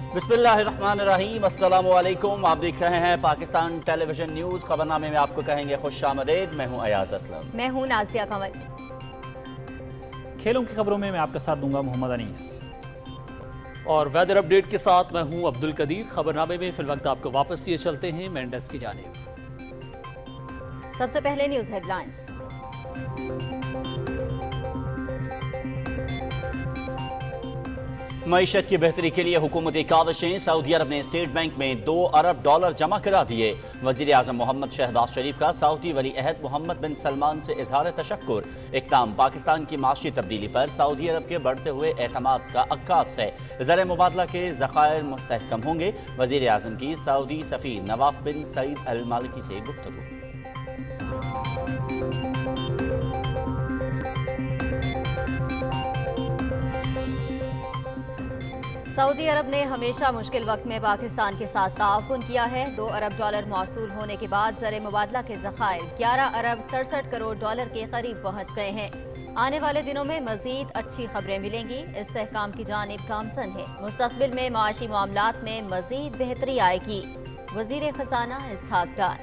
बिस्मिल्लाहिर्रहमानिर्रहीम, अस्सलामुअलैकुम। आप देख रहे हैं पाकिस्तान टेलीविजन न्यूज़। खबरनामे में आपको कहेंगे खुश आमदेद। मैं हूं अयाज असलम। मैं हूं नाजिया कमल। खेलों की खबरों में मैं आपका साथ दूंगा मोहम्मद अनीस, और वेदर अपडेट के साथ मैं हूं अब्दुल कदीर। खबरनामे में फिलवक्त आपको वापस लिए चलते हैं मेंडेस की जानिब। सबसे पहले न्यूज हेडलाइंस। मईशत की बेहतरी के लिए हुकूमती काविशें। सऊदी अरब ने स्टेट बैंक में $2 अरब जमा करा दिए। वजीर आजम मोहम्मद शहबाज शरीफ का सऊदी वली अहद मोहम्मद बिन सलमान से इजहार तशक्कुर। इक़दाम पाकिस्तान की माशी तब्दीली पर सऊदी अरब के बढ़ते हुए एतमाद का अक्कास है। ज़र मुबादला के ज़खायर मुस्तहकम होंगे। वजीर आजम की सऊदी सफ़ीर नवाफ बिन सईद अल मालिकी से गुफ्तगू। सऊदी अरब ने हमेशा मुश्किल वक्त में पाकिस्तान के साथ ताउन किया है। $2 अरब मौसूल होने के बाद ज़र मुबादला के ज़खायर $11 अरब 67 करोड़ के करीब पहुँच गए हैं। आने वाले दिनों में मजीद अच्छी खबरें मिलेंगी। इस्तेहकाम की जानिब गामज़न है। मुस्तक़बिल में माशी मामलात में मजीद बेहतरी आएगी। वज़ीर ख़ज़ाना इसहाक डार।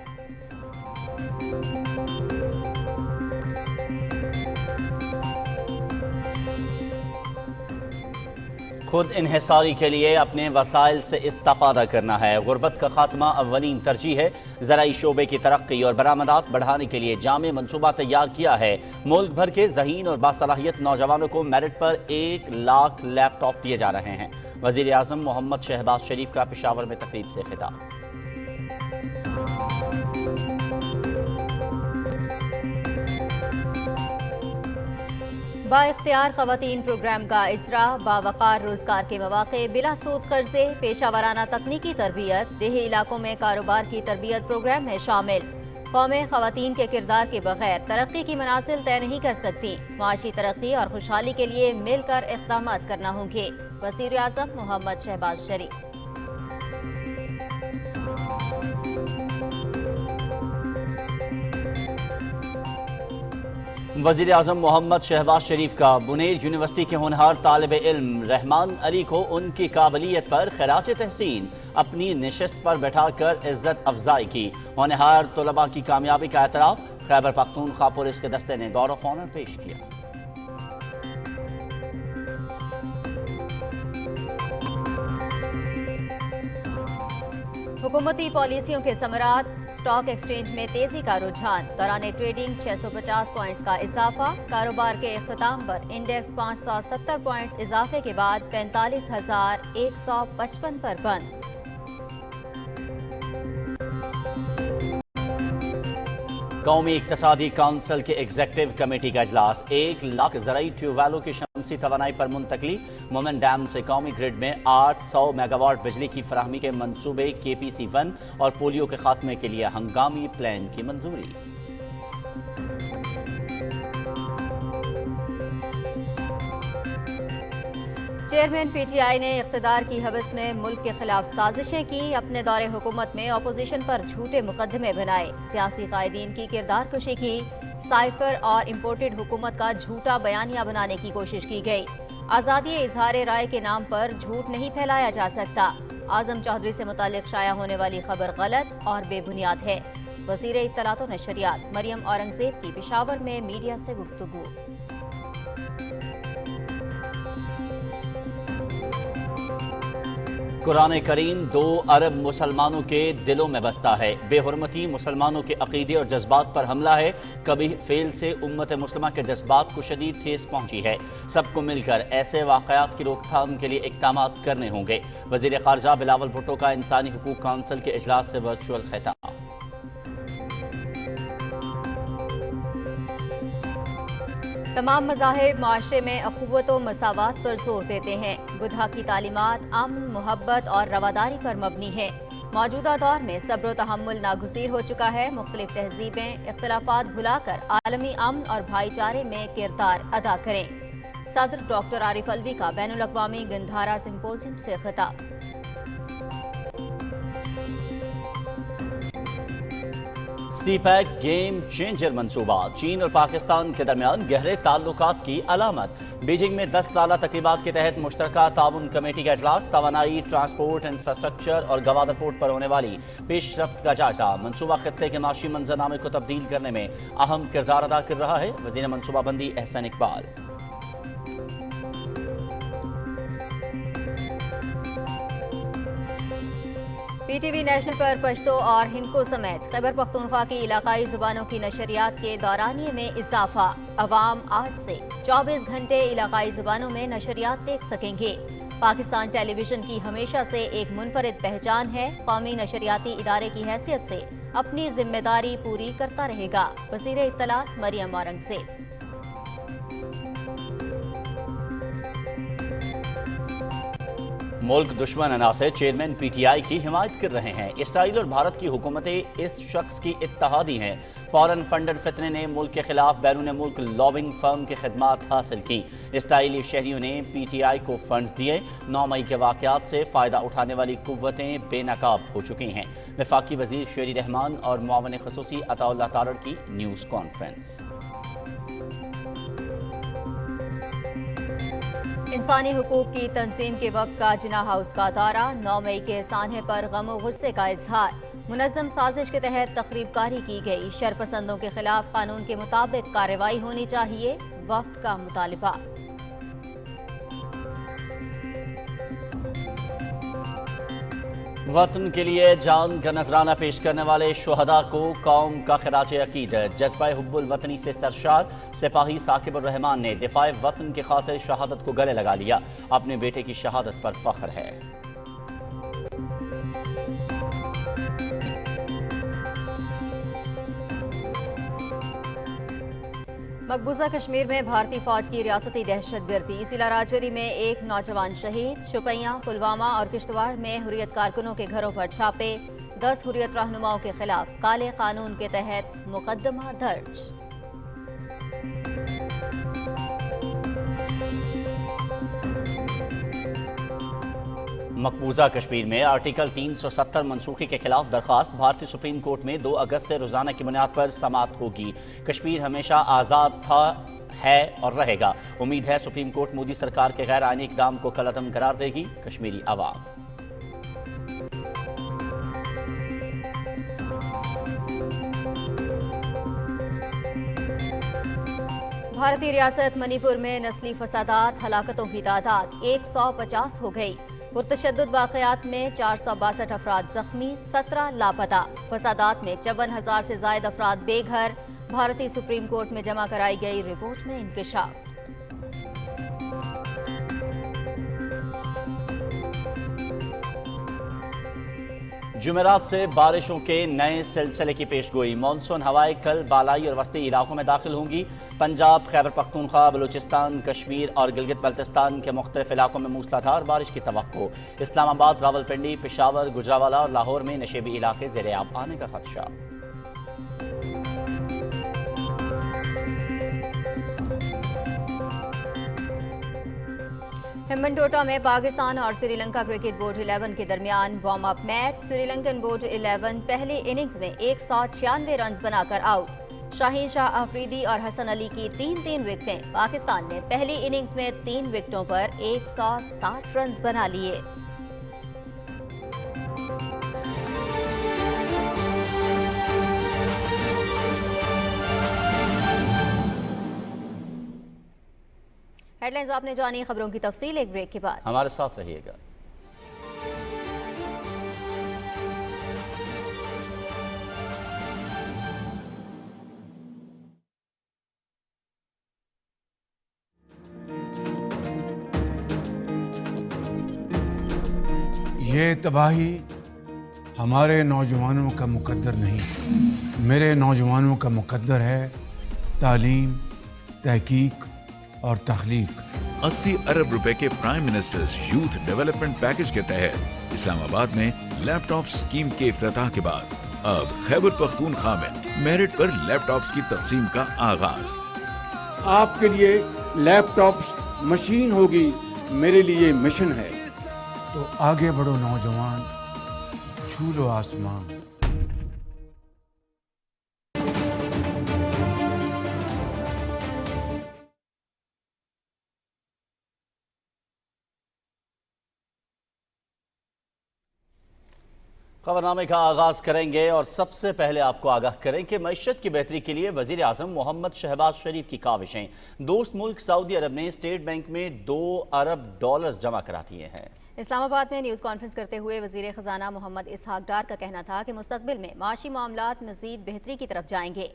खुद इन्हिसारी के लिए अपने वसाइल से इस्तेफादा करना है। गुर्बत का खात्मा अव्वलीन तरजीह है। ज़राई शोबे की तरक्की और बरामदात बढ़ाने के लिए जामे मनसूबा तैयार किया है। मुल्क भर के ज़हीन और बासलाहियत नौजवानों को मेरिट पर 1 लाख लैपटॉप दिए जा रहे हैं। वज़ीर आज़म मोहम्मद शहबाज शरीफ का पेशावर में तकरीब से खिताब। बाइख्तियार ख़वातीन प्रोग्राम का इजरा, बावकार रोजगार के मौक़े, बिला सूद कर्जे, पेशावराना तकनीकी तरबियत, देही इलाकों में कारोबार की तरबियत प्रोग्राम में शामिल। कौमें ख़वातीन के किरदार के बगैर तरक्की की मनाजिल तय नहीं कर सकती। माशी तरक्की और खुशहाली के लिए मिलकर इक़दामात करना होंगे। वज़ीर आज़म मोहम्मद शहबाज शरीफ। वज़ीर आज़म मोहम्मद शहबाज शरीफ का बुनेर यूनिवर्सिटी के होनहार तालिब इल्म रहमान अली को उनकी काबिलियत पर खराज तहसीन अपनी नशिस्त पर बैठाकर इज्जत अफजाई की। होनहार तलबा की कामयाबी का एतराफ़। खैबर पख्तूनख्वा पुलिस के दस्ते ने गौरव ऑफ ऑनर पेश किया। हुकूमती पॉलिसियों के समरात। स्टॉक एक्सचेंज में तेजी का रुझान। दौरान ट्रेडिंग 650 पॉइंट्स का इजाफा। कारोबार के इख्तिताम पर इंडेक्स 570 पॉइंट्स इजाफे के बाद 45,155 पर बंद। कौमी इक्तसादी काउंसिल के एग्जेक्टिव कमेटी का इजलास। 1 लाख ज़राई ट्यूबवेलों की शमसी तवानाई पर मुंतकली। मोमेंट डैम से कौमी ग्रिड में 800 मेगावाट बिजली की फराहमी के मंसूबे KPC 1 और पोलियो के खात्मे के लिए हंगामी प्लान की मंजूरी। चेयरमैन PTI ने इख्तिदार की हवस में मुल्क के खिलाफ साजिशें की। अपने दौरे हुकूमत में अपोजिशन पर झूठे मुकदमे बनाए। सियासी कायदीन की किरदार कुशी की। साइफर और इम्पोर्टेड हुकूमत का झूठा बयानिया बनाने की कोशिश की गई। आज़ादी इजहार राय के नाम पर झूठ नहीं फैलाया जा सकता। आजम चौधरी से मुतालिक शाया होने वाली खबर गलत और बेबुनियाद है। वज़ीर इत्तलात व नशरियात मरियम औरंगज़ेब की पेशावर में मीडिया से गुफ्तगू। कुरान करीम 2 अरब मुसलमानों के दिलों में बसता है। बेहुरमती मुसलमानों के अकीदे और जज्बात पर हमला है। कभी फेल से उम्मत मुस्लिमा के जज्बात को शदीद ठेस पहुंची है। सबको मिलकर ऐसे वाक़यात की रोकथाम के लिए इक़दामात करने होंगे। वज़ीर ख़ारजा बिलावल भुट्टो का इंसानी हुकूक काउंसिल के इजलास से वर्चुअल खिताब। तमाम मज़ाहिब माशरे में अखुव्वत व मसावात पर जोर देते हैं। बुद्धा की तालीमात अमन, मोहब्बत और रवादारी पर मबनी है। मौजूदा दौर में सब्र व तहम्मुल नागुज़ीर हो चुका है। मुख्तलिफ तहजीबें इख्तिलाफात भुलाकर आलमी अमन और भाईचारे में किरदार अदा करें। सदर डॉक्टर आरिफ अलवी का बैनुल अक़वामी गंधारा सिम्पोजियम से खिताब। सी पैक गेम चेंजर मंसूबा चीन और पाकिस्तान के दरमियान गहरे ताल्लुकात की अलामत। बीजिंग में 10 साला तकरीबात के तहत मुश्तरका ताउन कमेटी का इजलास, तवानाई, ट्रांसपोर्ट, इंफ्रास्ट्रक्चर और गवादर पोर्ट पर होने वाली पेशरफ्त का जायजा। मंसूबा खत्ते के माशी मंजरनामे को तब्दील करने में अहम किरदार अदा कर रहा है। वज़ीर मंसूबाबंदी एहसन इकबाल। PTV नेशनल पर पश्तो और हिंदको समेत खैबर पख्तूनख्वा की इलाकाई जुबानों की नशरियात के दौरानिए में इजाफा। अवाम आज से 24 घंटे इलाकाई जुबानों में नशरियात देख सकेंगे। पाकिस्तान टेलीविजन की हमेशा से एक मुनफरिद पहचान है, कौमी नशरियाती इदारे की हैसियत से अपनी जिम्मेदारी पूरी करता रहेगा। वज़ीर इत्तलात मरियम औरंगज़ेब। मुल्क दुश्मन अनासर चेयरमैन PTI की हिमायत कर रहे हैं। इसराइल और भारत की हुकूमतें इस शख्स की इत्तहादी हैं। फॉरेन फंडेड फितने ने मुल्क के खिलाफ बैरून मुल्क लॉबिंग फर्म की खिदमात हासिल की। इसराइली शहरियों ने PTI को फंड्स दिए। 9 मई के वाक़यात से फ़ायदा उठाने वाली कुव्वतें बेनकाब हो चुकी हैं। वफाकी वज़ीर शेरी रहमान और मुआवन ख़ुसूसी अताउल्लाह तारड़ की न्यूज़ कॉन्फ्रेंस। इंसानी हुकूक की तंजीम के वक्त का जिना हाउस का दौरा, 9 मई के सान्हे पर गम और गुस्से का इजहार। मुनज़्ज़म साजिश के तहत तकरीबकारी की गई। शरपसंदों के खिलाफ कानून के मुताबिक कार्रवाई होनी चाहिए, वक्त का मुतालिबा। वतन के लिए जान का नजराना पेश करने वाले शुहदा को कौम का खिराज अकीदत। जज्बा हुब्बुल वतनी से सरशार सिपाही साकिब उर रहमान ने दिफाए वतन की खातिर शहादत को गले लगा लिया। अपने बेटे की शहादत पर फख्र है। मकबूजा कश्मीर में भारतीय फौज की रियासती दहशतगर्दी। जिला राजौरी में एक नौजवान शहीद। शुपियां, पुलवामा और किश्तवाड़ में हुर्रियत कारकुनों के घरों पर छापे। 10 हुर्रियत रहनुमाओं के खिलाफ काले कानून के तहत मुकदमा दर्ज। मकबूजा कश्मीर में आर्टिकल 370 मनसूखी के खिलाफ दरखास्त। भारतीय सुप्रीम कोर्ट में 2 अगस्त से रोजाना की बुनियाद पर समाअत होगी। कश्मीर हमेशा आज़ाद था, है और रहेगा। उम्मीद है सुप्रीम कोर्ट मोदी सरकार के गैर आईनी इक़दाम को कलअदम करार देगी। कश्मीरी अवाम। भारतीय रियासत मणिपुर में नस्ली फसादात, हलाकतों की तादाद 150 हो गई। पुरतशद्दुद वाक़यात में 462 अफराद जख्मी, 17 लापता। फसादात में 54,000 से ज़ायद अफराद बेघर। भारतीय सुप्रीम कोर्ट में जमा कराई गई रिपोर्ट में इंकिशाफ। जुमेरात से बारिशों के नए सिलसिले की पेशगोई। मानसून हवाएं कल बालाई और वस्ती इलाकों में दाखिल होंगी। पंजाब, खैबर पख्तूनख्वा, बलूचिस्तान, कश्मीर और गिलगित बल्तिस्तान के मुख्तलिफ इलाकों में मूसलाधार बारिश की तवक्को। इस्लामाबाद, रावलपिंडी, पेशावर, गुजरावाला और लाहौर में नशेबी इलाके ज़ेर-ए-आब आने का खदशा। हेम्बनटोटा में पाकिस्तान और श्रीलंका क्रिकेट बोर्ड 11 के दरमियान warm up match. Sri Lankan board 11 पहली इनिंग्स में 196 रन बनाकर आउट। शाहीन शाह अफरीदी और हसन अली की 3-3 विकेटें। पाकिस्तान ने पहली इनिंग्स में 3 विकेटों पर 160 रन बना लिए। हेडलाइंस आपने जानी, खबरों की तफसील एक ब्रेक के बाद। हमारे साथ रहिएगा। ये तबाही हमारे नौजवानों का मुकद्दर नहीं, मेरे नौजवानों का मुकद्दर है तालीम, तहकीक और तख्लीक। 80 अरब रुपए के prime ministers youth development package के तहत इस्लामाबाद में लैपटॉप स्कीम के इफ्तिताह के बाद अब खैबर पख्तूनख्वा में मेरिट पर लैपटॉप्स की तकसीम का आगाज। आपके लिए लैपटॉप मशीन होगी, मेरे लिए मिशन है। तो आगे बढ़ो नौजवान, छू लो आसमान। खबरनामे का आगाज करेंगे और सबसे पहले आपको आगाह करें कि मईशत की बेहतरी के लिए वजीर आजम मोहम्मद शहबाज शरीफ की काविशें। दोस्त मुल्क सऊदी अरब ने स्टेट बैंक में $2 अरब जमा करा दिए हैं। इस्लामाबाद में न्यूज़ कॉन्फ्रेंस करते हुए वजीर खजाना मोहम्मद इसहाक डार का कहना था कि मुस्तकबिल में माशी मामलात मजीद बेहतरी की तरफ जाएंगे।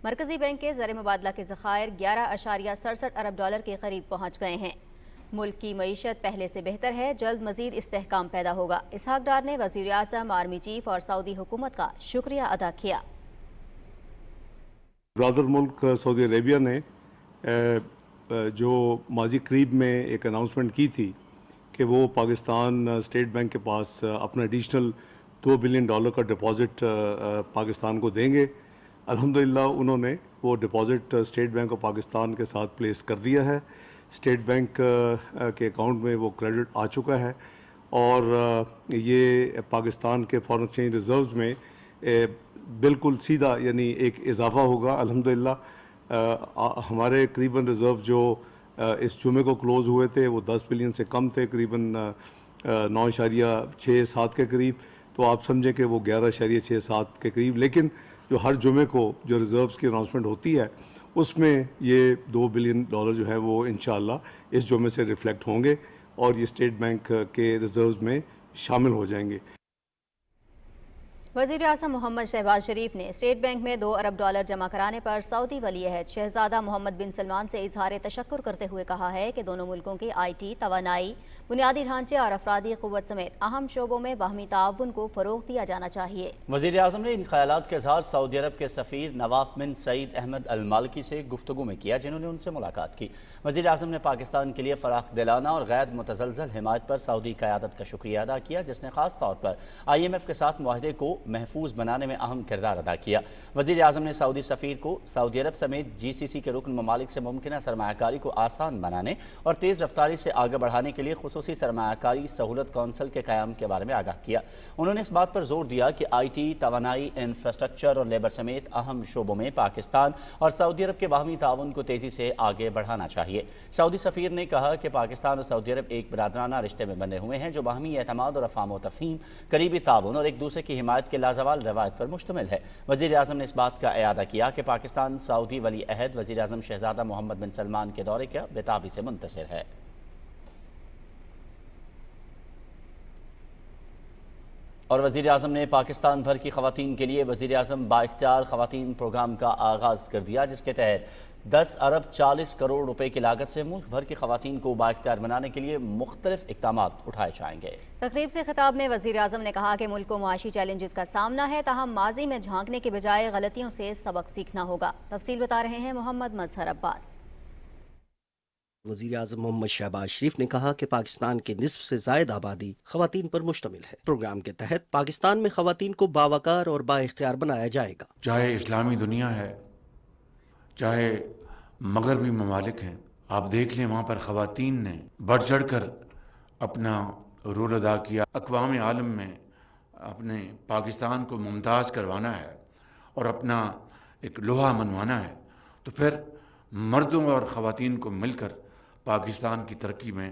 मरकजी बैंक के ज़र मुबादला के ज़खायर $11.67 अरब के करीब पहुँच गए हैं। मुल्क की मईशत पहले से बेहतर है, जल्द मजीद इस्तेहकाम पैदा होगा। इसहाक डार ने वज़ीर आज़म, आर्मी चीफ और सऊदी हुकूमत का शुक्रिया अदा किया। ब्रदर मुल्क सऊदी अरेबिया ने जो माजी करीब में एक अनाउंसमेंट की थी कि वो पाकिस्तान स्टेट बैंक के पास अपना एडिशनल $2 बिलियन का डिपॉज़िट पाकिस्तान को देंगे। अल्हम्दुलिल्लाह उन्होंने वो deposit state bank of Pakistan के साथ प्लेस कर दिया है। स्टेट बैंक के अकाउंट में वो क्रेडिट आ चुका है और ये पाकिस्तान के फॉरेन एक्सचेंज रिजर्व्स में बिल्कुल सीधा यानी एक इजाफ़ा होगा। अल्हम्दुलिल्लाह हमारे करीबन रिज़र्व जो इस जुमे को क्लोज़ हुए थे वो 10 बिलियन से कम थे, करीबन 9.67 के करीब। तो आप समझें कि वो 11.67 के करीब, लेकिन जो हर जुमे को जो रिज़र्व्स की अनाउंसमेंट होती है उसमें ये $2 बिलियन जो है वो इंशाअल्लाह इस जुमे से रिफ़्लेक्ट होंगे और ये स्टेट बैंक के रिज़र्व्स में शामिल हो जाएंगे। वज़ीर आज़म मोहम्मद शहबाज शरीफ ने स्टेट बैंक में $2 अरब जमा कराने पर सऊदी वली अहद शहजादा मोहम्मद बिन सलमान से इजहार तशक्कुर करते हुए कहा है कि दोनों मुल्कों के IT, तवानाई, बुनियादी ढांचे और अफरादी क़ुव्वत समेत अहम शोबों में बाहमी ताउन को फ़रोग़ दिया जाना चाहिए। वज़ीर आज़म ने इन ख़यालात के इज़हार सऊदी अरब के सफ़ीर नवाफ बिन सईद अहमद अल मालिकी से गुफ्तगू में किया, जिन्होंने उनसे मुलाकात की। वज़ीर आज़म ने पाकिस्तान के लिए फ़राख दिलाना और गैर मुतज़लज़ल हिमायत पर सऊदी क़यादत का शुक्रिया अदा किया, जिसने ख़ास तौर पर IMF के साथ मुआहदे को महफूज बनाने में अहम किरदार अदा किया। वज़ीर आज़म ने सऊदी सफ़ीर को सऊदी अरब समेत GCC के रुकन ममालिक से मुमकिन सरमायाकारी को आसान बनाने और तेज़ रफ्तारी से आगे बढ़ाने के लिए खुसूसी सरमायाकारी सहूलत कौंसल के क़याम के बारे में आगाह किया। उन्होंने इस बात पर जोर दिया कि IT, तवानाई, इंफ्रास्ट्रक्चर और लेबर समेत अहम शोबों में पाकिस्तान और सऊदी अरब के बाहमी ताउन को तेज़ी से आगे बढ़ाना चाहिए। सऊदी सफ़ीर ने कहा कि पाकिस्तान और सऊदी अरब एक बरादराना रिश्ते में बंधे हुए हैं जो बाहमी एतमाद और अफ़ाम तफ़हीम, करीबी ताउन और एक दूसरे की हिमायत के लाजवाल रवायत पर मुश्तमिल है। वज़ीर आज़म ने इस बात का इयादा किया कि पाकिस्तान सऊदी वली अहद वज़ीर आज़म शहजादा मोहम्मद बिन सलमान के दौरे का बेताबी से मुंतज़िर है। और वज़ीर आज़म ने पाकिस्तान भर की ख़वातीन के लिए वज़ीर आज़म बाइख्तियार ख़वातीन प्रोग्राम का आगाज़ कर दिया, जिसके तहत 10 अरब 40 करोड़ रुपए की लागत से मुल्क भर की ख़वातीन को बाइख्तियार बनाने के लिए मुख्तलिफ इक़दामात उठाए जाएंगे। तकरीब से खिताब में वज़ीर आज़म ने कहा कि मुल्क को मुआशी चैलेंजेस का सामना है, ताहम माजी में झांकने के बजाय गलतियों से सबक सीखना होगा। तफसील बता रहे हैं मोहम्मद मजहर अब्बास। वज़ीर आज़म मोहम्मद शहबाज शरीफ ने कहा कि पाकिस्तान की निस्फ से ज़ायद आबादी ख़वातीन पर मुश्तमिल है। प्रोग्राम के तहत पाकिस्तान में ख़वातीन को बावकार और बाइख्तियार बनाया जाएगा। चाहे इस्लामी दुनिया है, चाहे मगरबी ममालिक हैं, आप देख लें वहाँ पर ख़वातीन ने बढ़ चढ़ कर अपना रोल अदा किया। अक़वाम आलम में अपने पाकिस्तान को मुमताज़ करवाना है और अपना एक लोहा मनवाना है, तो फिर मर्दों और ख़वातीन को मिलकर पाकिस्तान की तरक्की में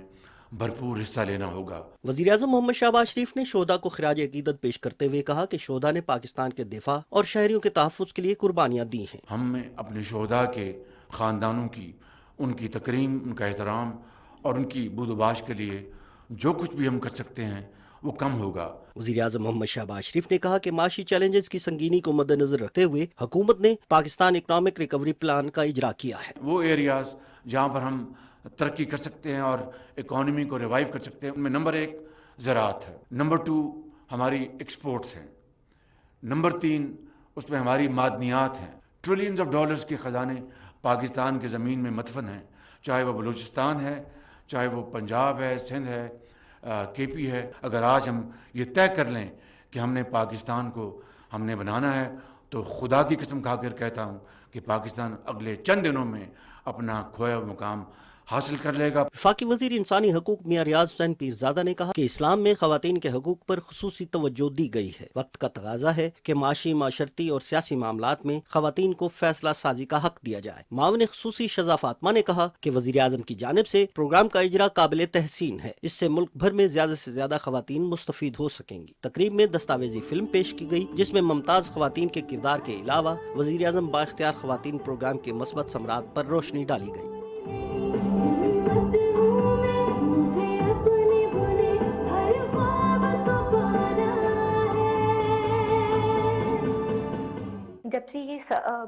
भरपूर हिस्सा लेना होगा। वज़ीर आज़म मोहम्मद शहबाज शरीफ ने शोधा को खिराज अकीदत पेश करते हुए कहा कि शोधा ने पाकिस्तान के दिफा और शहरियों के तहफ़्फ़ुज़ के लिए कुर्बानियाँ दी हैं। हमने अपने शोधा के ख़ानदानों की, उनकी तकरीम, उनका एहतराम और उनकी बुदबाश के लिए जो कुछ भी हम कर सकते हैं वो कम होगा। वज़ीर आज़म मोहम्मद शहबाज शरीफ ने कहा कि माशी चैलेंजेस की संगीनी को मद्देनजर रखते हुए हुकूमत ने पाकिस्तान इकनॉमिक रिकवरी प्लान का इजरा किया है। वो एरियाज़ जहाँ पर हम तरक्की कर सकते हैं और इकॉनमी को रिवाइव कर सकते हैं, उनमें नंबर 1 ज़राअत है, नंबर 2 हमारी एक्सपोर्ट्स हैं, नंबर 3 उसमें हमारी मादनियात हैं। ट्रिलियंस ऑफ डॉलर्स के ख़जाने पाकिस्तान की ज़मीन में मदफन हैं, चाहे वो बलूचिस्तान है, चाहे वो पंजाब है, सिंध है, KP है। अगर आज हम ये तय कर लें कि हमने पाकिस्तान को हमने बनाना है, तो खुदा की कसम खाकर कहता हूँ कि पाकिस्तान अगले चंद दिनों में अपना खोया मुकाम हासिल कर लेगा। वफाकी वज़ीर इंसानी हकूक मियां रियाज हुसैन पीरजादा ने कहा कि इस्लाम में ख़वातीन के हकूक पर खुसूसी तवज्जो दी गई है। वक्त का तगाजा है कि माशी, माशरती और सियासी मामलात में ख़वातीन को फैसला साजी का हक दिया जाए। मावन खुसूसी शज़ा फातिमा ने कहा कि वज़ीर आज़म की जानिब से प्रोग्राम का इजरा काबिल तहसीन है। इससे मुल्क भर में ज़्यादा से ज़्यादा ख़वातीन मुस्तफ़ीद हो सकेंगी। तकरीब में दस्तावेजी फिल्म पेश की गई जिसमें मुमताज़ ख़वातीन के किरदार के अलावा वज़ीर आज़म बाइख्तियार ख़वातीन प्रोग्राम के मस्बत समरात पर रोशनी डाली गई। जब से ये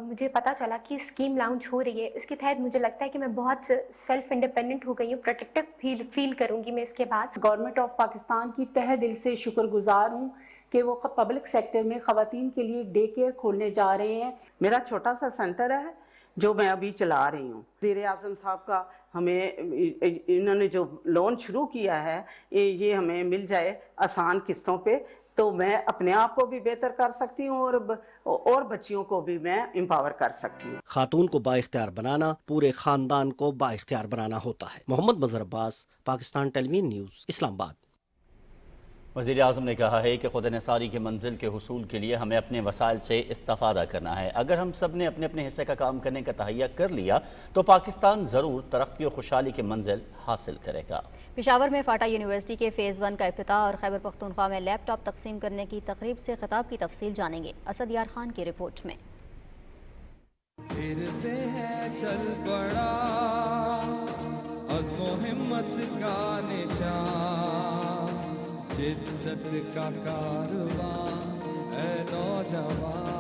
मुझे पता चला कि स्कीम लॉन्च हो रही है, इसके तहत मुझे लगता है कि मैं बहुत सेल्फ इंडिपेंडेंट हो गई हूँ, प्रोटेक्टिव फील करूँगी मैं इसके बाद। गवर्नमेंट ऑफ पाकिस्तान की तहे दिल से शुक्रगुजार हूँ कि वो पब्लिक सेक्टर में ख़वातीन के लिए डे केयर खोलने जा रहे हैं। मेरा छोटा सा सेंटर है जो मैं अभी चला रही हूँ। वज़ीर आज़म साहब का हमें इन्होंने जो लोन शुरू किया है ये हमें मिल जाए आसान किस्तों पे, तो मैं अपने आप को भी बेहतर कर सकती हूँ और बच्चियों को भी मैं एम्पावर कर सकती हूँ। खातून को बाइख्तियार बनाना पूरे खानदान को बाइख्तियार बनाना होता है। Mohammad Mazhar Abbas, Pakistan television news, Islamabad. वज़ीर आज़म ने कहा है कि खुद निसारी के मंजिल के हुसूल के लिए हमें अपने वसाइल से इस्तिफ़ादा करना है। अगर हम सब ने अपने अपने हिस्से का काम करने का तहैया कर लिया तो पाकिस्तान ज़रूर तरक्की और खुशहाली के मंजिल हासिल करेगा। पेशावर में फाटा यूनिवर्सिटी के फ़ेज़ 1 का इफ्तिताह और खैबर पख्तूनख्वा में लैपटॉप तकसीम करने की तकरीब से खिताब की तफसील जानेंगे। असद यार खान की रिपोर्ट में। फिर से है चल पड़ा अज़्म हिम्मत का निशान, जिद्दत का कारवां ऐ नौजवान।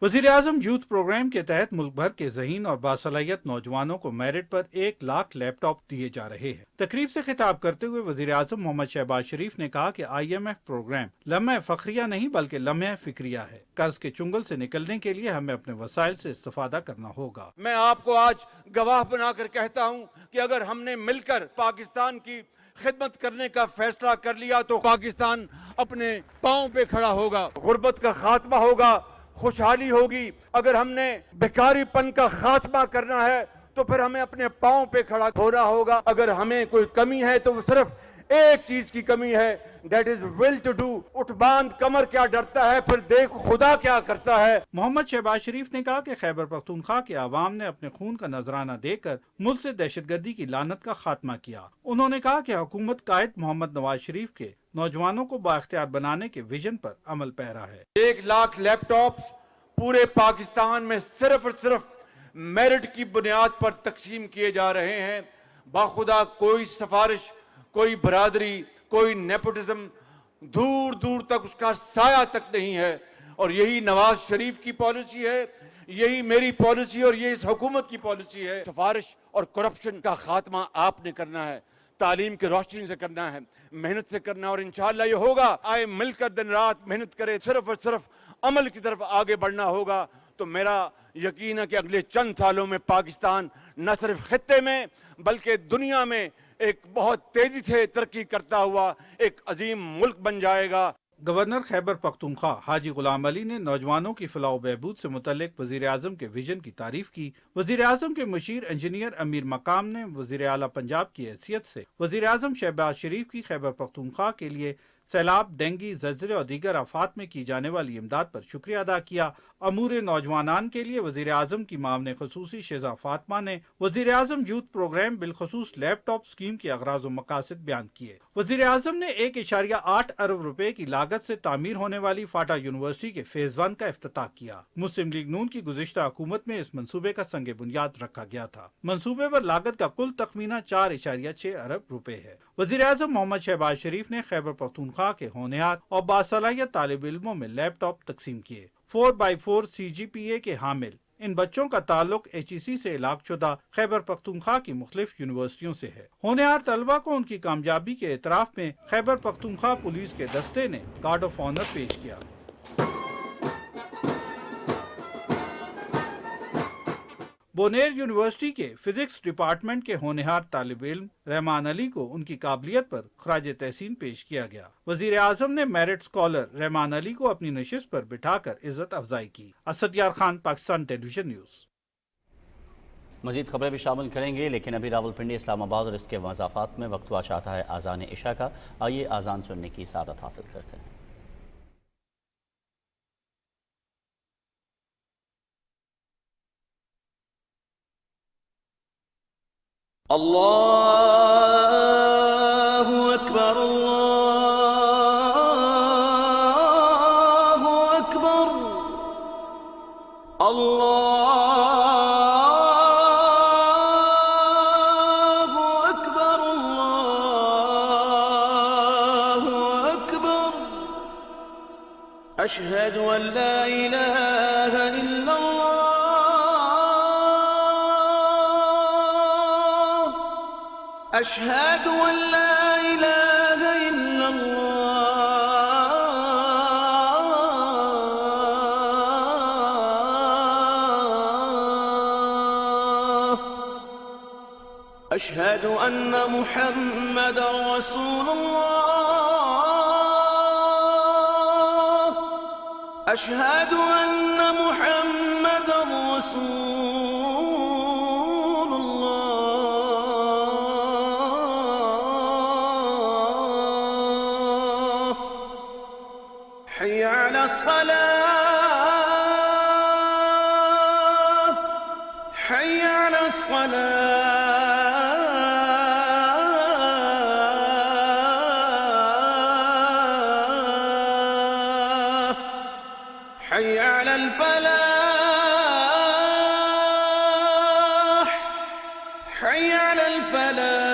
वज़ीर आज़म यूथ प्रोग्राम के तहत मुल्क भर के ज़हीन और बासलाहियत नौजवानों को मेरिट पर 1 लाख लैपटॉप दिए जा रहे हैं। तकरीब से खिताब करते हुए वज़ीर आज़म मोहम्मद शहबाज शरीफ ने कहा कि IMF प्रोग्राम लम्हा फ़ख्रिया नहीं बल्कि लम्हा फ़िक्रिया है। कर्ज के चुंगल से निकलने के लिए हमें अपने वसाइल से इस्तिफ़ादा करना होगा। मैं आपको आज गवाह बनाकर कहता हूँ कि अगर हमने मिलकर पाकिस्तान की खिदमत करने का फैसला कर लिया तो पाकिस्तान अपने पाँव पे खड़ा होगा, गुर्बत का खात्मा होगा, खुशहाली होगी। अगर हमने बेकारीपन का खात्मा करना है तो फिर हमें अपने पाँव पे खड़ा होना होगा। अगर हमें कोई कमी है तो सिर्फ एक चीज की कमी है, that is will to do. उठ बांध कमर क्या डरता है, फिर देख खुदा क्या करता है। मोहम्मद शहबाज शरीफ ने कहा कि खैबर पख्तूनख्वा के आवाम ने अपने खून का नजराना देकर मुल्क से दहशतगर्दी की लानत का खात्मा किया। उन्होंने कहा कि हुकूमत कायद मोहम्मद नवाज शरीफ के नौजवानों को बाख्तियार बनाने के विजन पर अमल पैरा है। 1 लाख लैपटॉप पूरे पाकिस्तान में सिर्फ और सिर्फ मेरिट की बुनियाद पर तकसीम किए जा रहे हैं। बाखुदा कोई सिफारिश, कोई बरादरी, कोई नेपोटिज्म, दूर दूर तक उसका साया तक नहीं है। और यही नवाज शरीफ की पॉलिसी है, यही मेरी पॉलिसी और ये इस हुकूमत की पॉलिसी है। सिफारिश और करप्शन का खात्मा आपने करना है, तालीम की रोशनी से करना है, मेहनत से करना, और इंशाअल्लाह ये होगा। आए मिलकर दिन रात मेहनत करे, सिर्फ और सिर्फ अमल की तरफ आगे बढ़ना होगा। तो मेरा यकीन है कि अगले चंद सालों में पाकिस्तान न सिर्फ खित्ते में बल्कि दुनिया में एक बहुत तेजी से तरक्की करता हुआ एक अजीम मुल्क बन जाएगा। गवर्नर खैबर पख्तूनख्वा हाजी गुलाम अली ने नौजवानों की फलाह बहबूद से मुतल्लिक वज़ीर आज़म के विजन की तारीफ की। वज़ीर आज़म के मुशीर इंजीनियर अमीर मकाम ने वज़ीर आला पंजाब की हैसियत से वज़ीर आज़म शहबाज शरीफ की खैबर पख्तूनख्वा के लिए सैलाब, डेंगी, ज़लज़ले और दीगर आफात में की जाने वाली इमदाद पर शुक्रिया अदा किया। अमूर नौजवानान के लिए वज़ीर आज़म की मामले ख़ुसूसी शेज़ा फातिमा ने वज़ीर आज़म यूथ प्रोग्राम बिलखसूस लैपटॉप स्कीम के अगराज़ व मकासद बयान किए। वज़ीर आज़म ने 1.8 अरब रुपए की लागत से तामीर होने वाली फाटा यूनिवर्सिटी के फ़ेज़ 1 का इफ्तिताह किया। मुस्लिम लीग नून की गुज़िश्ता हुकूमत में इस मंसूबे का संग बुनियाद रखा गया था। मंसूबे पर लागत का कुल तखमीना 4.6 अरब रुपए है। वज़ीर आज़म मोहम्मद शहबाज शरीफ ने खैबर पख्तूनख्वा के होनहार और बासलाहियत तालिब इल्मों में लैपटॉप तकसीम किए। 4x4 CGPA के हामिल इन बच्चों का ताल्लुक HEC से इलाक़शुदा खैबर पख्तूनख्वा की मुख्तलिफ यूनिवर्सिटियों से है। होनहार तलबा को उनकी कामयाबी के एतराफ़ में खैबर पख्तूनख्वा पुलिस के दस्ते ने गार्ड ऑफ ऑनर पेश किया। बोनेर यूनिवर्सिटी के फिजिक्स डिपार्टमेंट के होनहार तालिब इल्म रहमान अली को उनकी काबिलियत पर खराज तहसीन पेश किया गया। वज़ीर आज़म ने मेरिट स्कॉलर रहमान अली को अपनी नशिस्त पर बिठाकर इज्जत अफजाई की। असद यार खान, पाकिस्तान टेलीविजन न्यूज़। मज़ीद खबरें भी शामिल करेंगे, लेकिन अभी रावलपिंडी, इस्लामाबाद और इसके मज़ाफ़ात में वक्त हुआ चाहता है आज़ान इशा का। आइए आज़ान सुनने की सादत हासिल करते हैं। अल्लाहु अकबर, अल्लाहु अकबर, अल्लाहु अकबर, अल्लाहु अकबर, अशहदु अन ला इलाहा इल्लल्लाह, أشهد أن لا إله إلا الله، أشهد أن محمدا رسول الله، أشهد أن محمدا رسول الله. حي على الصلاة، حي على الصلاة، حي على الفلاح، حي على الفلاح.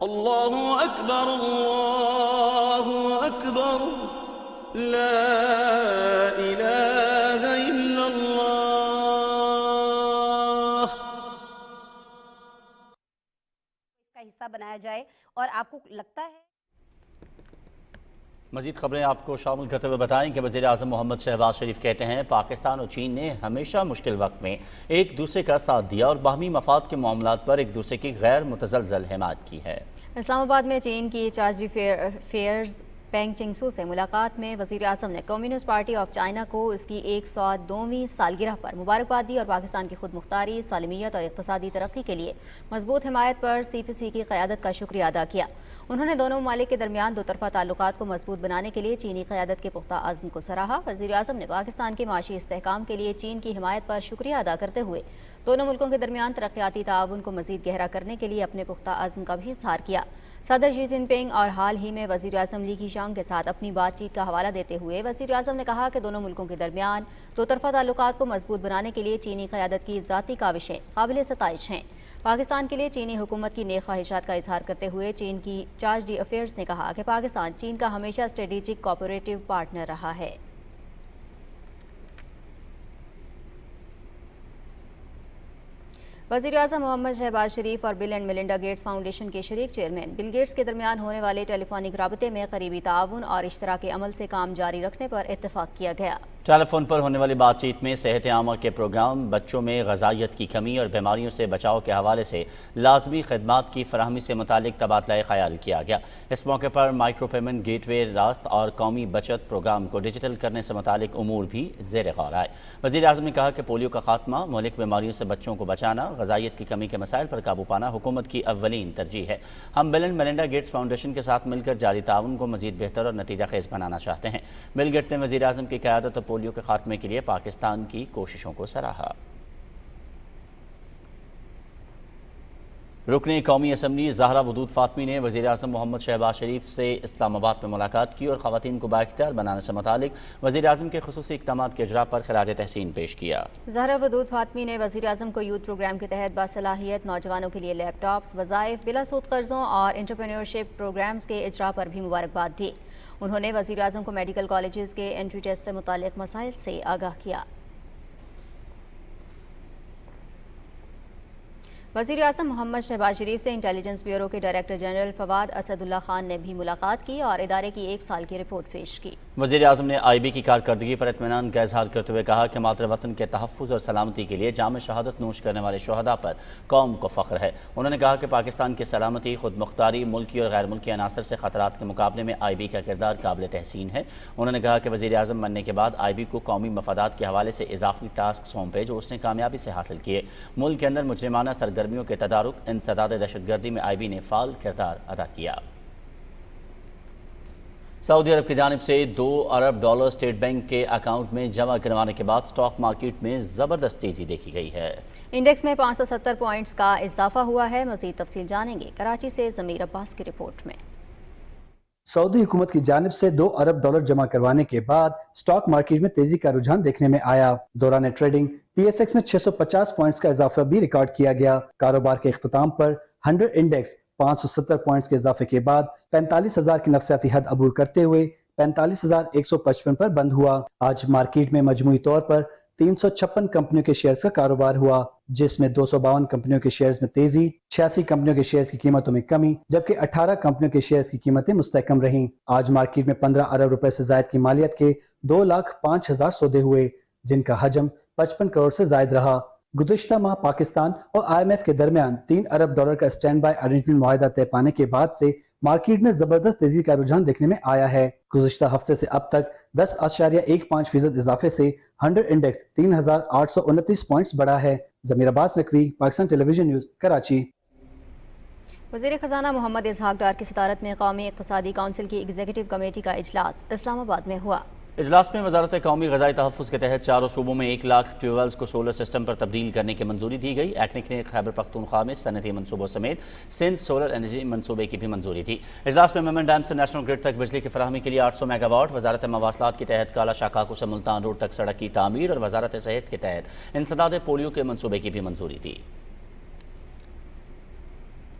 الله أكبر، الله أكبر، لا إله إلا الله. इसका हिस्सा बनाया जाए और आपको लगता है मज़ीद खबरें आपको शामिल करते हुए बताएं कि वज़ीर आज़म मोहम्मद शहबाज शरीफ कहते हैं पाकिस्तान और चीन ने हमेशा मुश्किल वक्त में एक दूसरे का साथ दिया और बाहमी मफाद के मामलात पर एक दूसरे की गैर मुतज़लज़ल हिमायत की है। इस्लामाबाद में चीन की चार्ज फेयर्स पेंग चिंगसू से मुलाकात में वज़ीर आज़म ने कम्युनिस्ट पार्टी ऑफ चाइना को इसकी 102वीं सालगिरह पर मुबारकबाद दी और पाकिस्तान की खुद मुख्तारी, सालिमियत और इक़्तिसादी तरक्की के लिए मजबूत हिमायत पर CPC की क़यादत का शुक्रिया अदा किया। उन्होंने दोनों ममालिक के दरमियान दो तरफ़ा ताल्लुकात को मजबूत बनाने के लिए चीनी क़यादत के पुख्ता अज़्म को सराहा। वज़ीर आज़म ने पाकिस्तान के माशी इस्तेहकाम के लिए चीन की हिमायत पर शुक्रिया अदा करते हुए दोनों मुल्कों के दरमियान तरक्याती ताउन को मज़ीद गहरा करने के लिए अपने पुख्ता अज़्म का भी इज़हार किया। सदर शी जिनपिंग और हाल ही में वज़ीर आज़म ली कीशांग के साथ अपनी बातचीत का हवाला देते हुए वज़ीर आज़म ने कहा कि दोनों मुल्कों के दरमियान दो तरफ़ा ताल्लुकात को मजबूत बनाने के लिए चीनी क़यादत की ज़ाती काविशें काबिल सताइश हैं। पाकिस्तान के लिए चीनी हुकूमत की नेक ख्वाहिशात का इजहार करते हुए चीन की चार्ज डी अफेयर्स ने कहा कि पाकिस्तान चीन का हमेशा स्ट्रेटेजिक कोऑपरेटिव पार्टनर रहा है। वज़ीर-ए-आज़म मोहम्मद शहबाज शरीफ और bill and Melinda Gates foundation के शरीक चेयरमैन बिल गेट्स के दरमियान होने वाले टेलीफोनिक राबते में करीबी ताउन और इश्तराकी अमल से काम जारी रखने पर इत्तेफाक किया गया। टेलीफोन पर होने वाली बातचीत में सेहत आमा के प्रोग्राम, बच्चों में ग़िज़ाइयत की कमी और बीमारियों से बचाव के हवाले से लाजमी खदमात की फराहमी से मुतालिक तबादला ख्याल किया गया। इस मौके पर माइक्रो पेमेंट गेटवे रास्त और कौमी बचत प्रोग्राम को डिजिटल करने से मुतालिक उमूर भी ज़ेर गौर आए। वज़ीर-ए-आज़म ने कहा कि पोलियो का खात्मा, मौलिक बीमारियों से बच्चों को बचाना, ग़िज़ाइयत की कमी के मसाइल पर काबू पाना हुकूमत की अव्वलीन तरजीह है। हम bill and Melinda Gates foundation के साथ मिलकर जारी ताउन को मज़ीद बेहतर और नतीजा खेज़ बनाना चाहते हैं। बिल गेट्स ने वज़ीर-ए-आज़म की क़यादत और पोलियो के खात्मे के लिए पाकिस्तान की कोशिशों को सराहा। रुकने कौमी असम्बली ज़हरा वदूद फातमी ने वज़ीर-ए-आज़म मोहम्मद शहबाज शरीफ से इस्लामाबाद में मुलाकात की और ख़वातीन को बाइख्तियार बनाने से मुतालिक वज़ीर-ए-आज़म के ख़ुसूसी इक़दामात के इजरा पर खिराज तहसीन पेश किया। ज़हरा वदूद फातमी ने वज़ीर-ए-आज़म को यूथ प्रोग्राम के तहत बासलाहियत नौजवानों के लिए लैपटॉप्स, वज़ाइफ, बिला सूद कर्ज़ों और एंटरप्रेन्योरशिप प्रोग्राम्स के इजरा पर भी मुबारकबाद दी। उन्होंने वज़ीर-ए-आज़म को मेडिकल कॉलेजेस के एंट्री टेस्ट से मुतालिक मसाइल से आगाह किया। वज़ीर-ए-आज़म मोहम्मद शहबाज शरीफ से इंटेलिजेंस ब्यूरो के डायरेक्टर जनरल फवाद असदुल्ला खान ने भी मुलाकात की और इदारे की 1 साल की रिपोर्ट पेश की। वज़ीर आज़म ने IB की कारकर्दगी पर इत्मीनान का इजहार करते हुए कहा कि मातृ वतन के तहफ़्फ़ुज़ और सलामती के लिए जाम शहादत नोश करने वाले शहदा पर कौम को फ़ख्र है। उन्होंने कहा कि पाकिस्तान की सलामती, खुद मुख्तारी, मुल्की और गैर मुल्की अनासर से ख़तरात के मुकाबले में IB का किरदार काबिल तहसीन है। उन्होंने कहा कि वज़ीर आज़म बनने के बाद IB को कौमी मफादात के हवाले से इजाफी टास्क सौंपे जो उसने कामयाबी से हासिल किए। मुल्क के अंदर मुजरिमाना सरगर्मियों के तदारुक, इंसदाद दहशतगर्दी में IB ने फ़ाल किरदार अदा किया। सऊदी अरब की जानिब से $2 अरब स्टेट बैंक के अकाउंट में जमा करवाने के बाद स्टॉक मार्केट में ज़बरदस्त तेज़ी देखी गई है। इंडेक्स में 570 पॉइंट्स का इजाफा हुआ है। मज़ीद तफसील जानेंगे कराची से ज़मीर अब्बास की रिपोर्ट में। सऊदी हुकूमत की जानिब से $2 अरब जमा करवाने के बाद स्टॉक मार्केट में तेजी का रुझान देखने में आया। दौरान ट्रेडिंग PSX में 650 पॉइंट्स का इजाफा भी रिकॉर्ड किया गया। कारोबार के इख्तिताम पर 100 इंडेक्स 570 पॉइंट्स के इजाफे के बाद 45,000 की नफसियाती हद अबूर करते हुए 45,155 पर बंद हुआ। आज मार्केट में मजमूई तौर पर 356 कंपनियों के शेयर्स का कारोबार हुआ, जिसमें 252 कंपनियों के शेयर्स में तेजी, 86 कंपनियों के शेयर्स की कीमतों में कमी, जबकि 18 कंपनियों के शेयर्स की कीमतें मुस्तहकम रहीं। आज मार्केट में 15 अरब रुपए से जायद की मालियत के 2,05,000 सौदे हुए, जिनका हजम 55 करोड़ से जायद रहा। गुज़िश्ता माह पाकिस्तान और IMF के दरमियान $3 अरब का स्टैंड बाय अरेंजमेंट मुआहिदा तय पाने के बाद से मार्केट में जबरदस्त तेजी का रुझान देखने में आया है। गुज़िश्ता हफ्ते से अब तक 10.15% इजाफे से 100 इंडेक्स 3,829 पॉइंट्स बढ़ा है। ज़मीर अब्बास नकवी, पाकिस्तान टेलीविजन न्यूज़, कराची। वज़ीर ख़जाना मोहम्मद इसहाक डार की सदारत में कौमी इक़्तिसादी काउंसिल की एग्जीक्यूटिव कमेटी का इजलास इस्लामाबाद में हुआ। इजलास में वजारत कौमी ग़ज़ाई तहफ़्फ़ुज़ के तहत 4 सूबों में 1 लाख ट्यूबवेल्स को सोलर सिस्टम पर तब्दील करने की मंजूरी दी गई। एक्निक ने खैबर पख्तूनख्वा में सनती मनसूबों समेत सिंध सोलर एनर्जी मनसूबे की भी मंजूरी दी। इजलास में मेमन डैम से नेशनल ग्रिड तक बिजली की फराहमी के लिए 800 मेगावाट, वजारत मवासलात के तहत काला शाकाकू से मुल्तान रोड तक सड़क की तामीर और वजारत सेहत के तहत इंसदाद पोलियो के मनसूबे की भी मंजूरी दी।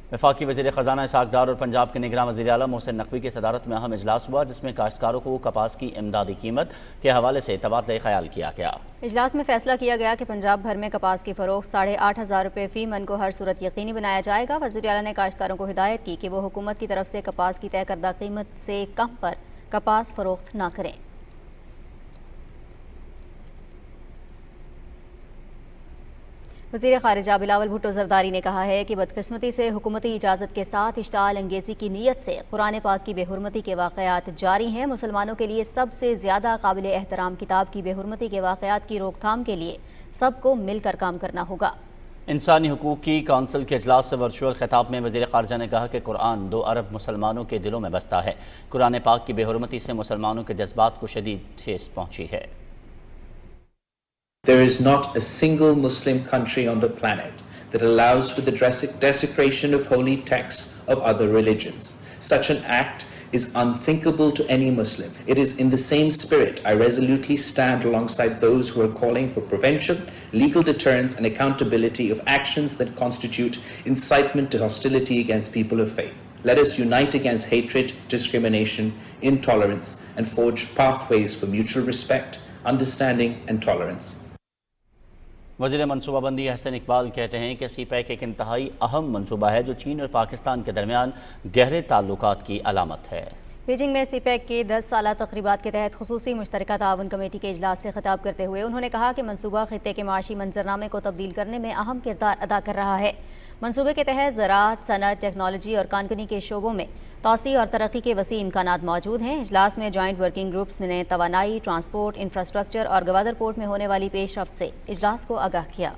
वफाकी वज़ीर ख़जाना इसहाक डार और पंजाब के निगरान वज़ीर आला मोहसिन नकवी की सदारत में अहम इजलास हुआ, जिसमें काश्तकारों को कपास की इमदादी कीमत के हवाले से तबादला ख्याल किया गया। इजलास में फैसला किया गया कि पंजाब भर में कपास की फ़रोख्त 8,500 रुपये फ़ी मन को हर सूरत यकीनी बनाया जाएगा। वज़ीर आला ने काश्तकारों को हिदायत की कि वो हुकूमत की तरफ से कपास की तय करदा कीमत से कम पर कपास फ़रोख्त न करें। वज़ीर ख़ारिजा बिलावल भुट्टो ज़रदारी ने कहा है कि बदकिस्मती से हुकूमती इजाज़त के साथ इश्ताल अंगेज़ी की नीयत से कुरान पाक की बेहुरमती के वाक़यात जारी हैं। मुसलमानों के लिए सबसे ज़्यादा काबिल एहतराम किताब की बेहुरमती के वाक़यात की रोकथाम के लिए सबको मिलकर काम करना होगा। इंसानी हुकूक की काउंसिल के इजलास से वर्चुअल खिताब में वज़ीर ख़ारिजा ने कहा कि कुरान 2 अरब मुसलमानों के दिलों में बसता है। कुरान पाक की बेहुरमती से मुसलमानों के जज्बात को शदीद ठेस पहुँची है। There is not a single Muslim country on the planet that allows for the desecration of holy texts of other religions. Such an act is unthinkable to any Muslim. It is in the same spirit I resolutely stand alongside those who are calling for prevention, legal deterrence and accountability of actions that constitute incitement to hostility against people of faith. Let us unite against hatred, discrimination, intolerance and forge pathways for mutual respect, understanding and tolerance. वज़ीर मनसूबाबंदी हसन इकबाल कहते हैं कि CPEC एक इंतहाई अहम मनसूबा है जो चीन और पाकिस्तान के दरमियान गहरे ताल्लुकात की अलामत है। बीजिंग में CPEC के 10 साला तक़रीबात के तहत खुसूसी मुश्तरका ताउन कमेटी के इजलास से खिताब करते हुए उन्होंने कहा कि मनसूबा खित्ते के माशी मंजरनामे को तब्दील करने में अहम किरदार अदा कर रहा है। मनसूबे के तहत ज़राअत, सनअत, टेक्नोलॉजी और कानूनी के शोबों में तौसी और तरक्की के वसी इम्कानात मौजूद हैं। इजलास में जॉइंट वर्किंग ग्रुप्स ने तवानाई, ट्रांसपोर्ट, इंफ्रास्ट्रक्चर और गवादर पोर्ट में होने वाली पेशरफ्त से इजलास को आगाह किया।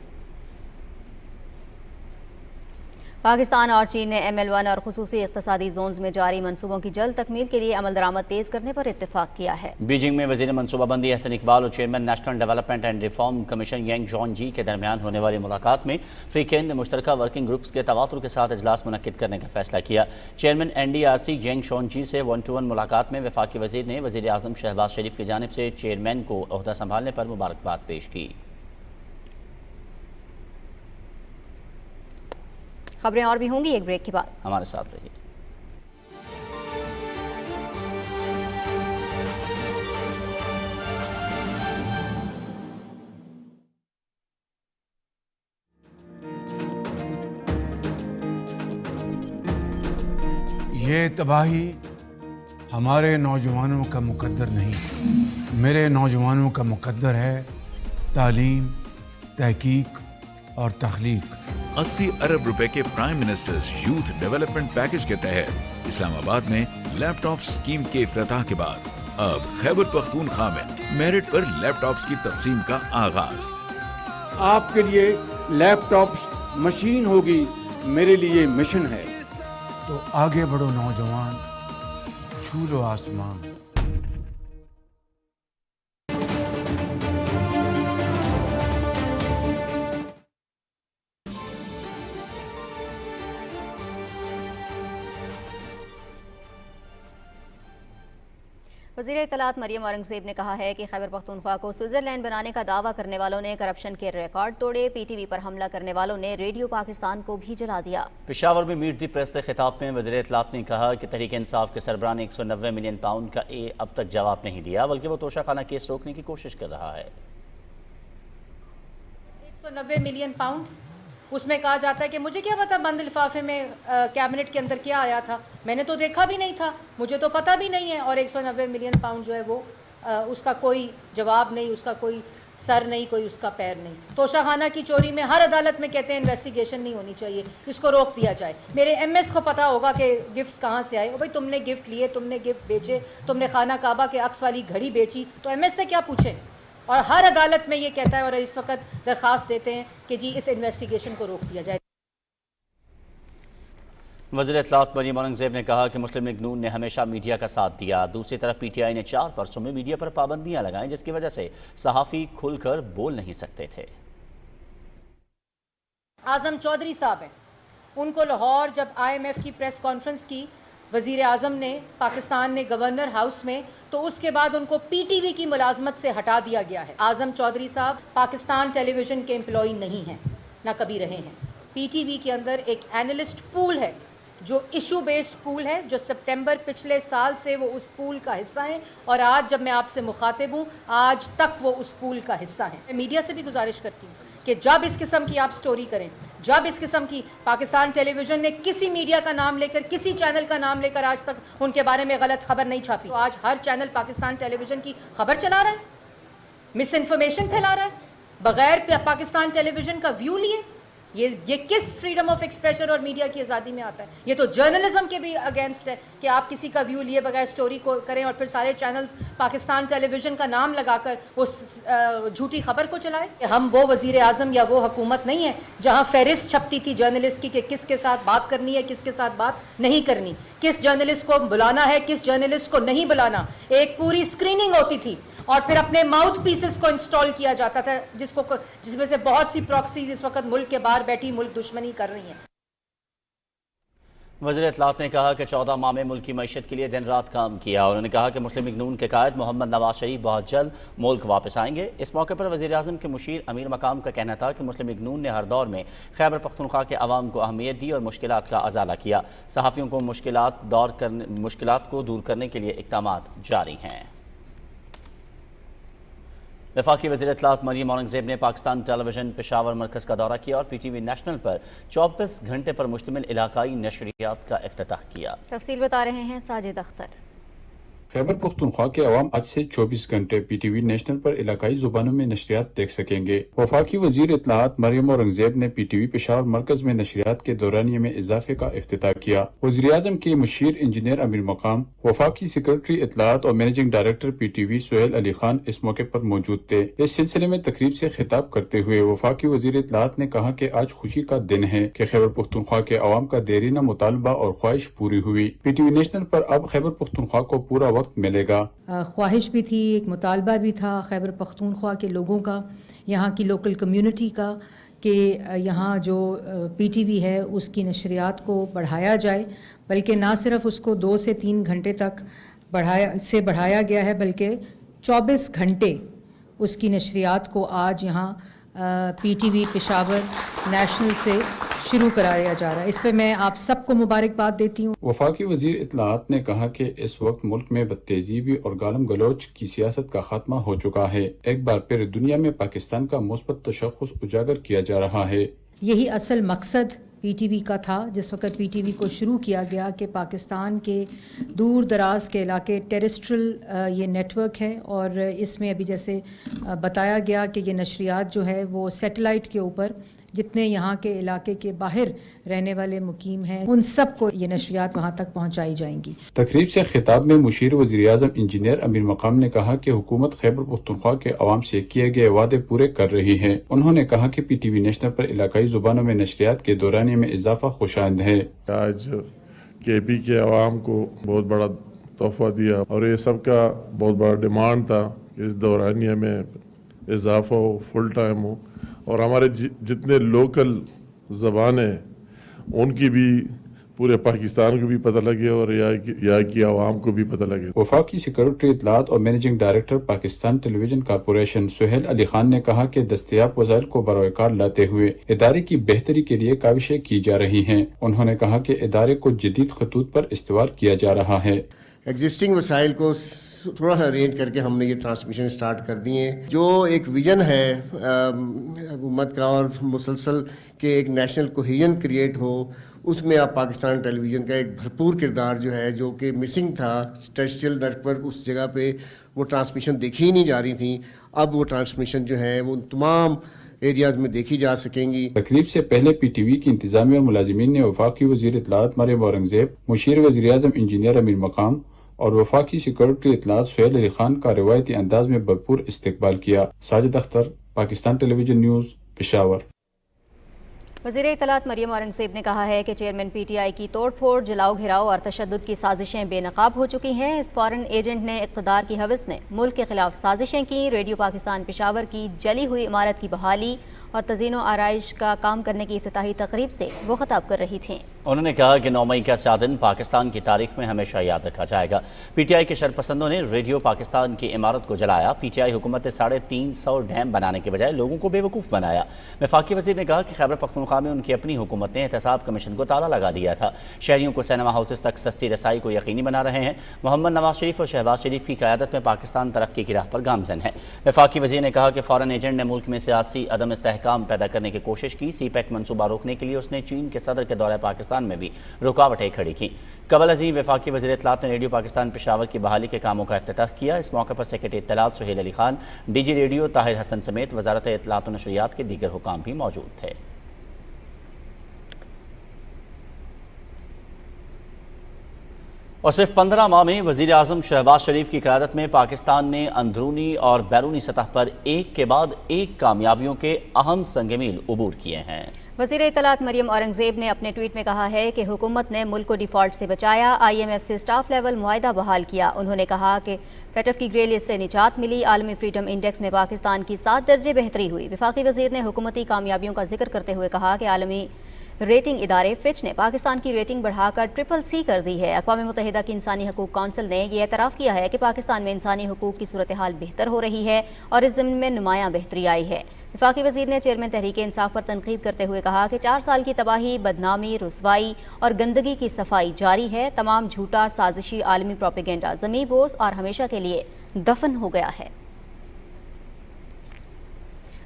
पाकिस्तान और चीन ने ML1 और खुसूसी इक़्तिसादी जोन्स में जारी मंसूबों की जल्द तकमील के लिए अमल दरामद तेज करने पर इत्तेफाक किया है। बीजिंग में वज़ीर मनसूबाबंदी हसन इकबाल और chairman national development and reform commission Yang John के दरमियान होने वाली मुलाकात में फ्रीकेन ने मुश्तरका वर्किंग ग्रुप्स के तवातुर के साथ इजलास मुनक्किद करने का फैसला किया। चेयरमैन NDRC यांग जॉन से 1-to-1 मुलाकात में वफाकी वज़ीर ने वज़ीर आज़म शहबाज शरीफ की जानिब से चेयरमैन को ओहदा संभालने पर मुबारकबाद पेश की। खबरें और भी होंगी एक ब्रेक के बाद, हमारे साथ रहिए। ये तबाही ہمارے نوجوانوں کا مقدر نہیں، میرے نوجوانوں کا مقدر ہے تعلیم، تحقیق اور تخلیق۔ 80 ارب روپے کے prime ministers youth development package کے تحت اسلام آباد میں لیپ ٹاپ اسکیم کے افتتاح کے بعد اب خیبر پختونخوا میں میرٹ پر لیپ ٹاپس کی تقسیم کا آغاز۔ آپ کے لیے لیپ ٹاپ مشین ہوگی، میرے لیے مشن ہے۔ تو آگے بڑھو نوجوان، چھو لو آسمان۔ وزیر اطلاعات مریم اورنگزیب نے کہا ہے کہ خیبر پختونخوا کو سوئٹزرلینڈ بنانے کا دعویٰ کرنے والوں نے کرپشن کے ریکارڈ توڑے، پی ٹی وی پر حملہ کرنے والوں نے ریڈیو پاکستان کو بھی جلا دیا۔ پشاور میں میٹ دی پریس سے خطاب میں وزیر اطلاعات نے کہا کہ تحریک انصاف کے سربراہ نے 190 ملین پاؤنڈ کا اب تک جواب نہیں دیا، بلکہ وہ توشہ خانہ کیس روکنے کی کوشش کر رہا ہے۔ 190 ملین پاؤنڈ، اس میں کہا جاتا ہے کہ مجھے کیا پتا بند لفافے میں کیبنٹ کے اندر کیا آیا تھا، میں نے تو دیکھا بھی نہیں تھا، مجھے تو پتہ بھی نہیں ہے، اور 190 ملین پاؤنڈ جو ہے وہ اس کا کوئی جواب نہیں، اس کا کوئی سر نہیں، کوئی اس کا پیر نہیں۔ توشہ خانہ کی چوری میں ہر عدالت میں کہتے ہیں انویسٹیگیشن نہیں ہونی چاہیے، اس کو روک دیا جائے۔ میرے ایم ایس کو پتا ہوگا کہ گفٹس کہاں سے آئے، بھائی تم نے گفٹ لیے، تم نے گفٹ بیچے، تم نے خانہ کعبہ کے عکس والی گھڑی بیچی، تو ایم ایس سے کیا پوچھیں؟ اور ہر عدالت میں یہ کہتا ہے، اور اس وقت درخواست دیتے ہیں کہ جی اس انویسٹیگیشن کو روک دیا جائے۔ وزیر اطلاعات مریم اورنگزیب نے کہا کہ مسلم لیگ نون نے ہمیشہ میڈیا کا ساتھ دیا، دوسری طرف پی ٹی آئی نے 4 پرچوں میں میڈیا پر پابندیاں لگائیں، جس کی وجہ سے صحافی کھل کر بول نہیں سکتے تھے۔ اعظم چودھری صاحب ہیں، ان کو لاہور جب آئی ایم ایف کی پریس کانفرنس کی وزیر اعظم نے، پاکستان نے گورنر ہاؤس میں، تو اس کے بعد ان کو پی ٹی وی کی ملازمت سے ہٹا دیا گیا ہے۔ اعظم چودھری صاحب پاکستان ٹیلی ویژن کے امپلائی نہیں ہیں، نہ کبھی رہے ہیں۔ پی ٹی وی کے اندر ایک اینالسٹ پول ہے جو ایشو بیسڈ پول ہے، جو سپٹمبر پچھلے سال سے وہ اس پول کا حصہ ہیں، اور آج جب میں آپ سے مخاطب ہوں، آج تک وہ اس پول کا حصہ ہیں۔ میں میڈیا سے بھی گزارش کرتی ہوں کہ جب اس قسم کی آپ سٹوری کریں، جب اس قسم کی پاکستان ٹیلی ویژن نے کسی میڈیا کا نام لے کر، کسی چینل کا نام لے کر آج تک ان کے بارے میں غلط خبر نہیں چھاپی، تو آج ہر چینل پاکستان ٹیلی ویژن کی خبر چلا رہا ہے، مس انفارمیشن پھیلا رہا ہے، بغیر پاکستان ٹیلی ویژن کا ویو لیے۔ یہ کس فریڈم آف ایکسپریشن اور میڈیا کی آزادی میں آتا ہے؟ یہ تو جرنلزم کے بھی اگینسٹ ہے کہ آپ کسی کا ویو لیے بغیر سٹوری کو کریں اور پھر سارے چینلز پاکستان ٹیلی ویژن کا نام لگا کر اس جھوٹی خبر کو چلائیں۔ ہم وہ وزیر اعظم یا وہ حکومت نہیں ہے جہاں فہرست چھپتی تھی جرنلسٹ کی کہ کس کے ساتھ بات کرنی ہے، کس کے ساتھ بات نہیں کرنی، کس جرنلسٹ کو بلانا ہے، کس جرنلسٹ کو نہیں بلانا۔ ایک پوری اسکریننگ ہوتی تھی، اور پھر اپنے ماؤتھ پیسز کو انسٹال کیا جاتا تھا، جس میں سے بہت سی پراکسیز اس وقت ملک کے باہر بیٹھی ملک دشمنی کر رہی ہیں۔ وزیر اطلاعات نے کہا کہ 14 ماہ میں ملک کی معیشت کے لیے دن رات کام کیا۔ انہوں نے کہا کہ مسلم لیگ نون کے قائد محمد نواز شریف بہت جلد ملک واپس آئیں گے۔ اس موقع پر وزیر اعظم کے مشیر امیر مقام کا کہنا تھا کہ مسلم لیگ نون نے ہر دور میں خیبر پختونخوا کے عوام کو اہمیت دی اور مشکلات کا ازالہ کیا۔ صحافیوں کو مشکلات کو دور کرنے کے لیے اقدامات جاری ہیں۔ وفاقی وزیر اطلاعات مریم اورنگزیب نے پاکستان ٹیلی ویژن پشاور مرکز کا دورہ کیا اور پی ٹی وی نیشنل پر 24 گھنٹے پر مشتمل علاقائی نشریات کا افتتاح کیا۔ تفصیل بتا رہے ہیں ساجد اختر۔ خیبر پختونخوا کے عوام آج سے 24 گھنٹے پی ٹی وی نیشنل پر علاقائی زبانوں میں نشریات دیکھ سکیں گے۔ وفاقی وزیر اطلاعات مریم اورنگزیب نے پی ٹی وی پشاور مرکز میں نشریات کے دورانیے میں اضافے کا افتتاح کیا۔ وزیر اعظم کے مشیر انجینئر امیر مقام، وفاقی سیکرٹری اطلاعات اور managing director P T V Sohail Ali Khan اس موقع پر موجود تھے۔ اس سلسلے میں تقریب سے خطاب کرتے ہوئے وفاقی وزیر اطلاعات نے کہا کہ آج خوشی کا دن ہے کہ خیبر پختونخوا کے عوام کا دیرینہ مطالبہ اور خواہش پوری ہوئی۔ پی ٹی وی نیشنل پر اب خیبر پختونخوا کو پورا وقت ملے گا۔ خواہش بھی تھی، ایک مطالبہ بھی تھا خیبر پختونخوا کے لوگوں کا، یہاں کی لوکل کمیونٹی کا، کہ یہاں جو پی ٹی وی ہے اس کی نشریات کو بڑھایا جائے، بلکہ نہ صرف اس کو 2 سے 3 گھنٹے تک بڑھایا گیا ہے، بلکہ 24 گھنٹے اس کی نشریات کو آج یہاں پی ٹی وی پشاور نیشنل سے شروع کرایا جا رہا ہے۔ اس پہ میں آپ سب کو مبارکباد دیتی ہوں۔ وفاقی وزیر اطلاعات نے کہا کہ اس وقت ملک میں بد تہذیبی اور گالم گلوچ کی سیاست کا خاتمہ ہو چکا ہے۔ ایک بار پھر دنیا میں پاکستان کا مثبت تشخص اجاگر کیا جا رہا ہے۔ یہی اصل مقصد PTV का था। जिस वक्त PTV को शुरू किया गया कि पाकिस्तान के दूर दराज के इलाके टेरेस्ट्रियल ये नेटवर्क है और इसमें अभी जैसे बताया गया कि ये नशरियात जो है वो सैटेलाइट के ऊपर जितने यहाँ के इलाके के बाहर रहने वाले मुकीम हैं उन सब को ये नशरियात वहाँ तक पहुँचाई जाएंगी। तकरीब से खिताब में मुशीर वज़ीर आज़म इंजीनियर अमीर मकाम ने कहा कि हुकूमत खैबर पख्तूनख्वा के अवाम से किए गए वादे पूरे कर रही है। उन्होंने कहा कि PTV नेशनल पर इलाकाई जुबानों में नशरियात के दौरानिये में इजाफा खुशाइंद है। आज KP के अवाम को बहुत बड़ा तोहफा दिया और ये सबका बहुत बड़ा डिमांड था कि इस दौरानिये में इजाफा हो, फुल टाइम हो और हमारे जितने लोकल ज़बानें उनकी भी पूरे पाकिस्तान को भी पता लगे और यहाँ की आवाम को भी पता लगे। वफाकी सिक्योरिटी इत्तलात और managing director Pakistan television corporation Sohail Ali Khan ने कहा कि दस्तयाब वसाइल को बरोकार लाते हुए इदारे की बेहतरी के लिए काविशें की जा रही हैं। उन्होंने कहा कि इदारे को जदीद खतूत पर इस्तेमाल किया जा रहा है। एग्जिस्टिंग वसाइल को थोड़ा सा अरेंज करके हमने ये ट्रांसमिशन स्टार्ट कर दिए हैं। जो एक विजन है हुकूमत का और मुसलसल के एक नेशनल कोहेजन क्रिएट हो, उसमें आप पाकिस्तान टेलीविज़न का एक भरपूर किरदार जो है जो कि मिसिंग था टेरेस्ट्रियल नेटवर्क, उस जगह पे वो ट्रांसमिशन देखी ही नहीं जा रही थी। अब वो ट्रांसमिशन जो है वो तमाम एरियाज में देखी जा सकेंगी। तकरीब से पहले PTV की इंतजामिया और मुलाजिमीन ने वफाकी वज़ीर इत्तलात मरियम औरंगज़ेब, मुशीर वज़ीर आज़म इंजीनियर अमीर मकाम और वफाकी सिक्योरिटी इत्तलात सुहेल अली खान का रिवायती अंदाज में भरपूर इस्तकबाल किया। Sajid Akhtar, Pakistan television news, Peshawar. वज़ीर इत्तलात मरियम औरंगज़ेब ने कहा है कि चेयरमैन PTI की तोड़फोड़, जलाओ घिराओ और तशद्दुद की साजिशें बेनकाब हो चुकी हैं। इस फॉरेन एजेंट ने इक़्तिदार की हवस में मुल्क के खिलाफ साजिशें की। रेडियो पाकिस्तान पेशावर की जली हुई इमारत की बहाली और तज़ीनो आराइश का काम करने की इफ्तिताही तकरीब से वो खिताब कर रही थीं। उन्होंने कहा कि 9 मई का दिन पाकिस्तान की तारीख में हमेशा याद रखा जाएगा। PTI के शरपसंदों ने रेडियो पाकिस्तान की इमारत को जलाया। PTI हुकूमत ने 350 डैम बनाने के बजाय लोगों को बेवकूफ़ बनाया। वफाकी वज़ीर ने कहा कि खैबर पख्तूनख्वा में उनकी अपनी हुकूमत ने एहतसाब कमीशन को ताला लगा दिया था। शहरियों को सिनेमा हाउसेस तक सस्ती रसाई को यकीनी बना रहे हैं। मोहम्मद नवाज शरीफ और शहबाज शरीफ की क़यादत में पाकिस्तान तरक्की की राह पर गामज़न है। वफाकी वज़ीर ने कहा कि फॉरेन एजेंट ने मुल्क में सियासी अदम इस्तेहकाम पैदा करने की कोशिश की। CPEC मनसूबा रोकने के लिए उसने चीन के सदर के दौरे पाकिस्तान में भी रुकावटें खड़ी की। कबल अज़ीम वफाकी वज़ीर इत्तलात ने रेडियो पाकिस्तान पेशावर की बहाली के कामों का इफ्तिताह किया। इस मौके पर सेक्रेटरी इत्तलात सुहेल अली खान, DG रेडियो ताहिर हसन समेत वजारत इत्तलात और नशरियात के दीगर हुकाम भी मौजूद थे। और सिर्फ 15 माह में वज़ीर आज़म शहबाज शरीफ की क़यादत में पाकिस्तान ने अंदरूनी और बैरूनी सतह पर एक के बाद एक कामयाबियों के अहम संग-मील उबूर किए हैं। वज़ीर इत्तलात मरियम औरंगज़ेब ने अपने ट्वीट में कहा है कि हुकूमत ने मुल्क को डिफ़ॉल्ट से बचाया, IMF से स्टाफ लेवल मुआहिदा बहाल किया। उन्होंने कहा कि FATF की ग्रे लिस्ट से निजात मिली, आलमी फ्रीडम इंडेक्स में पाकिस्तान की 7 दर्जे बेहतरी हुई। वफाकी वज़ीर ने हुकूमती कामयाबियों का जिक्र करते हुए कहा कि आलमी रेटिंग इदारे फिच ने पाकिस्तान की रेटिंग बढ़ाकर CCC कर दी है। अक़वाम मुत्तहिदा की इंसानी हकूक़ काउंसिल ने यह एतराफ़ किया है कि पाकिस्तान में इंसानी हकूक़ की सूरत हाल बेहतर हो रही है और इस ज़मीन में नुमायाँ बेहतरी आई है। वफाकी वज़ीर ने चेयरमैन तहरीक इंसाफ पर तनकीद करते हुए कहा कि 4 साल की तबाही, बदनामी, रुसवाई और गंदगी की सफाई जारी है। तमाम झूठा, साजिशी आलमी प्रोपेगेंडा ज़मीं बोस और हमेशा के लिए दफन हो गया है।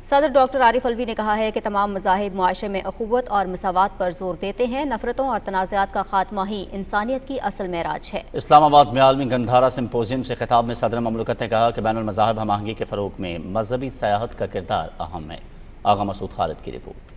सदर डॉक्टर आरिफ अलवी ने कहा है कि तमाम मज़ाहिब मुआशरे में अखुवत और मसावात पर जोर देते हैं। नफरतों और तनाज़ात का खात्मा ही इंसानियत की असल मेराज है। इस्लामाबाद में आलमी गंधारा सिम्पोजियम से खिताब में सदर ममलकत ने कहा कि बैनुल मज़ाहिब हमआहंगी के फ़रोग़ में मजहबी सयाहत का किरदार अहम है। आगा मसूद खालिद की रिपोर्ट।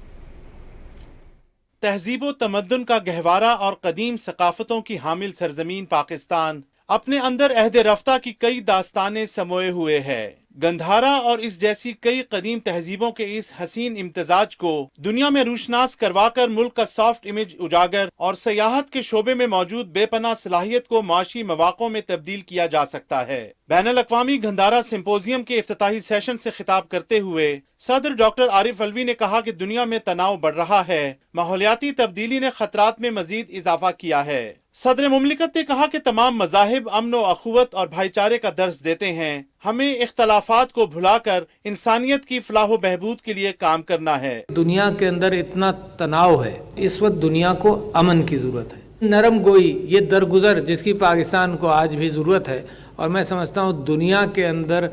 तहजीब व तमद्दुन का गहवारा और कदीम सकाफतों की हामिल सरजमीन पाकिस्तान अपने अंदर अहद रफ्ता की कई दास्तानें समोए हुए है। गंधारा और इस जैसी कई कदीम तहजीबों के इस हसीन इम्तजाज को दुनिया में रूशनास करवाकर मुल्क का सॉफ्ट इमेज उजागर और सयाहत के शोबे में मौजूद बेपनाह सलाहियत को माशी मवाक़ों में तब्दील किया जा सकता है। बैनुल अक़वामी गंधारा सिम्पोजियम के इफ्तिताही सेशन से खिताब करते हुए सदर डॉक्टर आरिफ अलवी ने कहा कि दुनिया में तनाव बढ़ रहा है, माहौलियाती तब्दीली ने खतरात में मजीद इजाफा किया है। सदर मुमलिकत ने कहा कि तमाम मज़ाहिब अमन व अखुवत और भाईचारे का दर्स देते हैं। हमें इख्तलाफात को भुलाकर इंसानियत की फलाह व बहबूद के लिए काम करना है। दुनिया के अंदर इतना तनाव है, इस वक्त दुनिया को अमन की जरूरत है। नरम गोई ये दरगुजर जिसकी पाकिस्तान को आज भी जरूरत है, और मैं समझता हूँ दुनिया के अंदर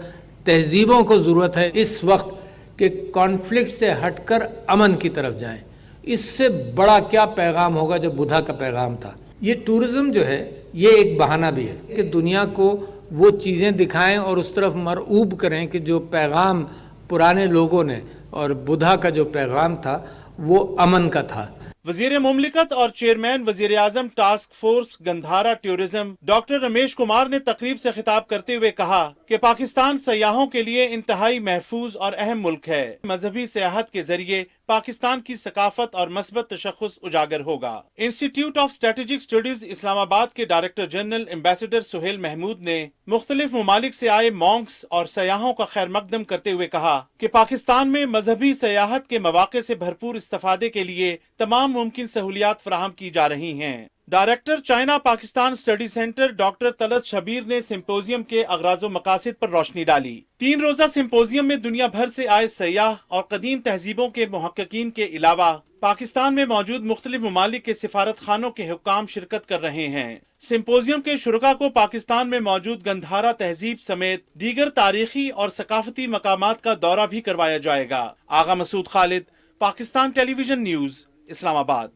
तहजीबों को जरूरत है इस वक्त के कॉन्फ्लिक्ट से हटकर अमन की तरफ जाएं। इससे बड़ा क्या पैगाम होगा जो बुद्धा का पैगाम था। ये टूरिज्म जो है ये एक बहाना भी है कि दुनिया को वो चीज़ें दिखाएं और उस तरफ मरऊब करें कि जो पैगाम पुराने लोगों ने और बुद्धा का जो पैगाम था वो अमन का था। वजीर मुमलिकत और चेयरमैन वजीर आजम task force Gandhara tourism doctor Ramesh Kumar ने तकरीब से खिताब करते हुए कहा कि पाकिस्तान सयाहों के लिए इंतहाई महफूज और अहम मुल्क है। मजहबी सियाहत के जरिए पाकिस्तान की सकाफत और मस्बत तशख्खुस उजागर होगा। Institute of Strategic Studies Islamabad के director general ambassador Sohail Mahmood ने मुख्तलिफ ममालिक से आए मॉन्क्स और सयाहों का खैर मकदम करते हुए कहा कि पाकिस्तान में मजहबी सियाहत के मौके से भरपूर इस्तेफादे के लिए तमाम मुमकिन सहूलियात फराहम की जा रही हैं। Director China Pakistan study centre doctor Talat Shabbir ने सिंपोजियम के अगराज़ो मकासिद पर रोशनी डाली। 3 रोज़ा सिंपोजियम में दुनिया भर से आए सयाह और कदीम तहजीबों के मुहक्किकीन के अलावा पाकिस्तान में मौजूद मुख्तलिफ ममालिक के सिफारत खानों के हुक्काम शिरकत कर रहे हैं। सिंपोजियम के शुरका को पाकिस्तान में मौजूद गंधारा तहजीब समेत दीगर तारीखी और सकाफती मकामात का दौरा भी करवाया जाएगा। आगा मसूद खालिद, पाकिस्तान टेलीविजन न्यूज़, इस्लामाबाद।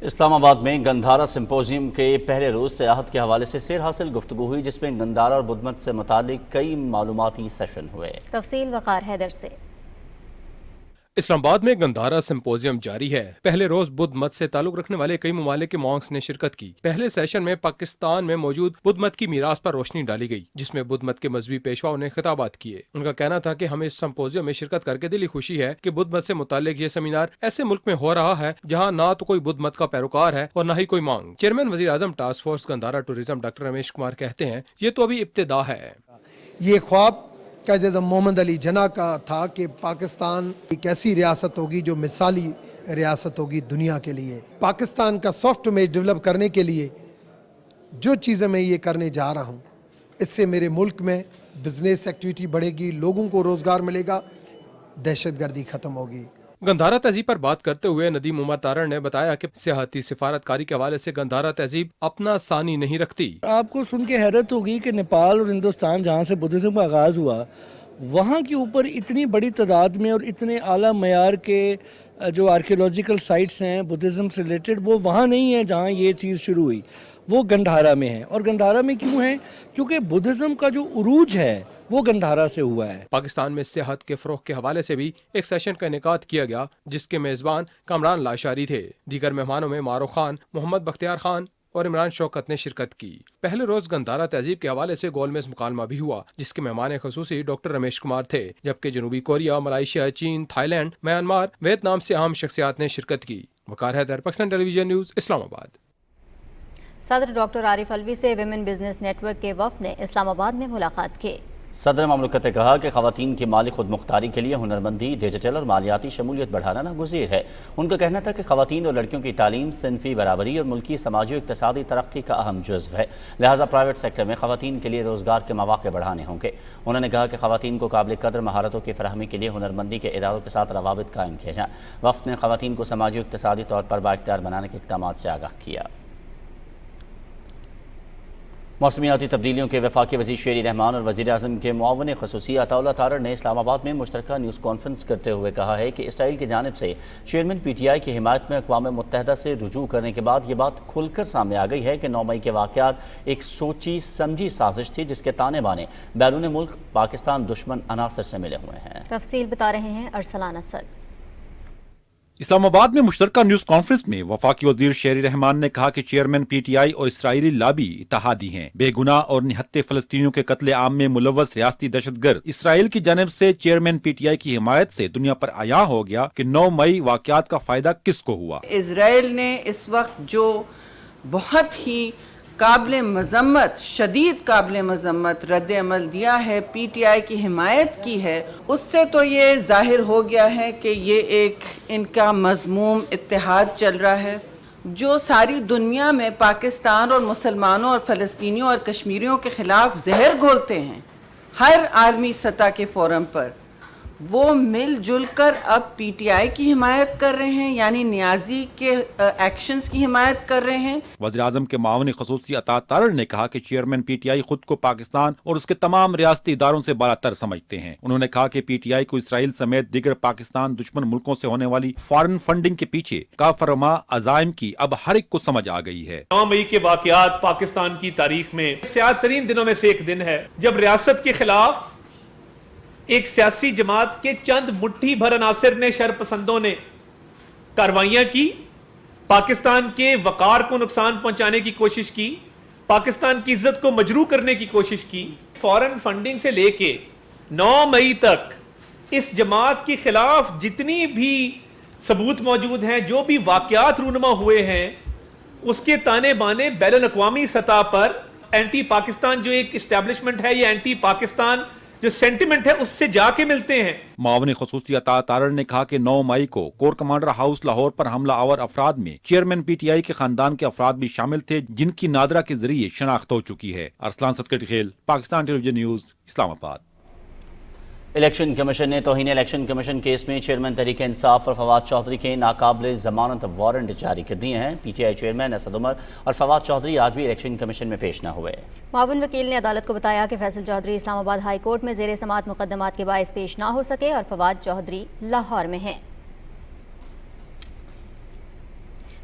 इस्लामाबाद में गंधारा सिंपोजियम के पहले रोज़ सियाहत के हवाले से सेर हासिल गुफ्तगू हुई, जिसमें गंधारा और बुद्ध मत से मुतालिक कई मालूमाती सेशन हुए। तफसील वकार हैदर से। इस्लामाबाद में गंधारा सिंपोजियम जारी है। पहले रोज बुद्ध मत से ताल्लुक रखने वाले कई ममालिक के मॉन्क्स ने शिरकत की। पहले सेशन में पाकिस्तान में मौजूद बुद्ध मत की मीरास पर रोशनी डाली गई, जिसमें बुद्ध मत के मजहबी पेशवाओं ने खिताबात किए। उनका कहना था कि हमें इस सिंपोजियम में शिरकत करके दिली खुशी है कि बुद्ध मत से मुतालिक ये सेमिनार ऐसे मुल्क में हो रहा है जहाँ ना तो कोई बुद्ध मत का पैरोकार है और न ही कोई मांग। चेयरमैन वजीर आजम task force Gandhara tourism doctor Ramesh Kumar कहते हैं, ये तो अभी इब्तिदा है। ये ख्वाब कायद मोहम्मद अली जना का था कि पाकिस्तान एक ऐसी रियासत होगी जो मिसाली रियासत होगी दुनिया के लिए। पाकिस्तान का सॉफ्ट इमेज डेवलप करने के लिए जो चीज़ें मैं ये करने जा रहा हूँ, इससे मेरे मुल्क में बिजनेस एक्टिविटी बढ़ेगी, लोगों को रोज़गार मिलेगा, दहशतगर्दी ख़त्म होगी। गंधारा तहजीब पर बात करते हुए नदीम उमर तारण ने बताया कि सियाहती सिफारतकारी के हवाले से गंधारा तहजीब अपना सानी नहीं रखती। आपको सुन के हैरत होगी कि नेपाल और हिंदुस्तान जहाँ से बुद्धिज्म का आगाज़ हुआ, वहाँ के ऊपर इतनी बड़ी तादाद में और इतने आला मयार के जो आर्कियोलॉजिकल साइट्स हैं बुद्धिज्म से रिलेटेड, वो वहाँ नहीं है जहाँ ये चीज़ शुरू हुई, वो गंधारा में है। और गंधारा में क्यों है? क्योंकि बुद्धिज्म का जो उरूज है वो गंधारा से हुआ है। पाकिस्तान में सेहत के फरोग के हवाले से भी एक सेशन का इनेकाद किया गया, जिसके मेजबान कामरान लाशारी थे। दीगर मेहमानों में मारूख खान, मोहम्मद बख्तियार खान और इमरान शौकत ने शिरकत की। पहले रोज गंधारा तहजीब के हवाले से गोलमेज मुकालमा भी हुआ, जिसके मेहमान खसूसी डॉक्टर रमेश कुमार थे, जबकि जनूबी कोरिया, मलाइशिया, चीन, थाईलैंड, म्यांमार, वियतनाम से अहम शख्सियात ने शिरकत की। वकार हैदर, पाकिस्तान टेलीविजन न्यूज़, इस्लामाबाद। सदर डॉक्टर आरिफ अलवी से विमेन बिजनेस नेटवर्क के वफ्द ने इस्लामाबाद में मुलाकात की। सदर ममलकत ने कहा कि ख़वातीन की माली खुद मुख्तारी के लिए हुनरमंदी, डिजिटल और मालियाती शमूलियत बढ़ाना नागुज़ीर है। उनका कहना था कि ख़वातीन और लड़कियों की तालीम सिनफी बराबरी और मुल्की समाजी और इक़्तिसादी तरक्की का अहम जुज़्व है, लिहाजा प्राइवेट सेक्टर में ख़वातीन के लिए रोज़गार के मौक़े बढ़ाने होंगे। उन्होंने कहा कि ख़वातीन को काबिल कदर महारतों की फराहमी के लिए हुनरमंदी के इदारों के साथ रवाबित कायम किए जाएँ। वफ़द ने ख़वातीन को समाजी और इक़्तिसादी तौर पर बाइख्तियार बनाने के इक़दाम से आगाह किया। मौसमियाती तब्दीलियों के वफाकी वज़ीर शेर रहमान और वज़ीर आज़म के मुआवन ख़ुसूसी अताउल्लाह तारड़ ने इस्लामाबाद में मुश्तरका न्यूज़ कॉन्फ्रेंस करते हुए कहा है कि इसराइल की जानिब से चेयरमैन PTI की हिमायत में अक़वाम मुत्तहिदा से रुजू करने के बाद ये बात खुलकर सामने आ गई है कि 9 मई के वाक़यात एक सोची समझी साजिश थी, जिसके ताने बाने बैरून मुल्क पाकिस्तान दुश्मन अनासर से मिले हुए हैं। तफसील बता रहे हैं अरसलान असद। इस्लामाबाद में मुश्तरका न्यूज़ कॉन्फ्रेंस में वफाकी वज़ीर शेर रहमान ने कहा कि चेयरमैन PTI और इसराइली लाबी इत्तेहादी हैं। बेगुनाह और निहत्ते फ़लस्तीनियों के कत्ले आम में मुलव्वस रियासती दहशतगर्द इसराइल की जानिब से चेयरमैन PTI की हिमायत से दुनिया पर आया हो गया कि 9 मई वाक़यात का फ़ायदा किसको हुआ। इसराइल ने इस वक्त जो बहुत ही काबिल मज़म्मत, शदीद काबिल मज़म्मत रद्द अमल दिया है, PTI की हिमायत की है, उससे तो ये ज़ाहिर हो गया है कि ये एक इनका मज़मूम इत्तेहाद चल रहा है, जो सारी दुनिया में पाकिस्तान और मुसलमानों और फ़लस्तीनियों और कश्मीरियों के ख़िलाफ़ जहर घोलते हैं हर आलमी सतह के फ़ोरम पर। وہ مل جل کر اب پی ٹی آئی کی حمایت کر رہے ہیں، یعنی نیازی کے ایکشنز کی حمایت کر رہے ہیں۔ وزیر اعظم کے معاون خصوصی عطا تارڑ نے کہا کہ چیئرمین پی ٹی آئی خود کو پاکستان اور اس کے تمام ریاستی اداروں سے بالا تر سمجھتے ہیں۔ انہوں نے کہا کہ پی ٹی آئی کو اسرائیل سمیت دیگر پاکستان دشمن ملکوں سے ہونے والی فارن فنڈنگ کے پیچھے کافرما عزائم کی اب ہر ایک کو سمجھ آ گئی ہے۔ 9 مئی کے واقعات پاکستان کی تاریخ میں سیاہ ترین دنوں میں سے ایک دن ہے، جب ریاست کے خلاف ایک سیاسی جماعت کے چند مٹھی بھر عناصر نے، شرپسندوں نے کاروائیاں کی، پاکستان کے وقار کو نقصان پہنچانے کی کوشش کی، پاکستان کی عزت کو مجروح کرنے کی کوشش کی۔ فارن فنڈنگ سے لے کے 9 مئی تک اس جماعت کے خلاف جتنی بھی ثبوت موجود ہیں، جو بھی واقعات رونما ہوئے ہیں، اس کے تانے بانے بین الاقوامی سطح پر اینٹی پاکستان جو ایک اسٹیبلشمنٹ ہے، یہ اینٹی پاکستان جو سینٹیمنٹ ہے، اس سے جا کے ملتے ہیں۔ معاون خصوصی عطا تارڑ نے کہا کہ 9 مئی کو کور کمانڈر ہاؤس لاہور پر حملہ آور افراد میں چیئرمین پی ٹی آئی کے خاندان کے افراد بھی شامل تھے، جن کی نادرا کے ذریعے شناخت ہو چکی ہے۔ ارسلان صدقہ خیل، پاکستان ٹیلی ویژن نیوز، اسلام آباد۔ الیکشن کمیشن نے توہین الیکشن کمیشن کیس میں چیئرمین تحریک انصاف اور فواد چودھری کے ناقابل ضمانت وارنٹ جاری کر دیے ہیں۔ P T I chairman Asad Umar اور فواد چودھری آج بھی الیکشن کمیشن میں پیش نہ ہوئے۔ معاون وکیل نے عدالت کو بتایا کہ فیصل چودھری اسلام آباد ہائی کورٹ میں زیر سماعت مقدمات کے باعث پیش نہ ہو سکے اور فواد چودھری لاہور میں ہیں۔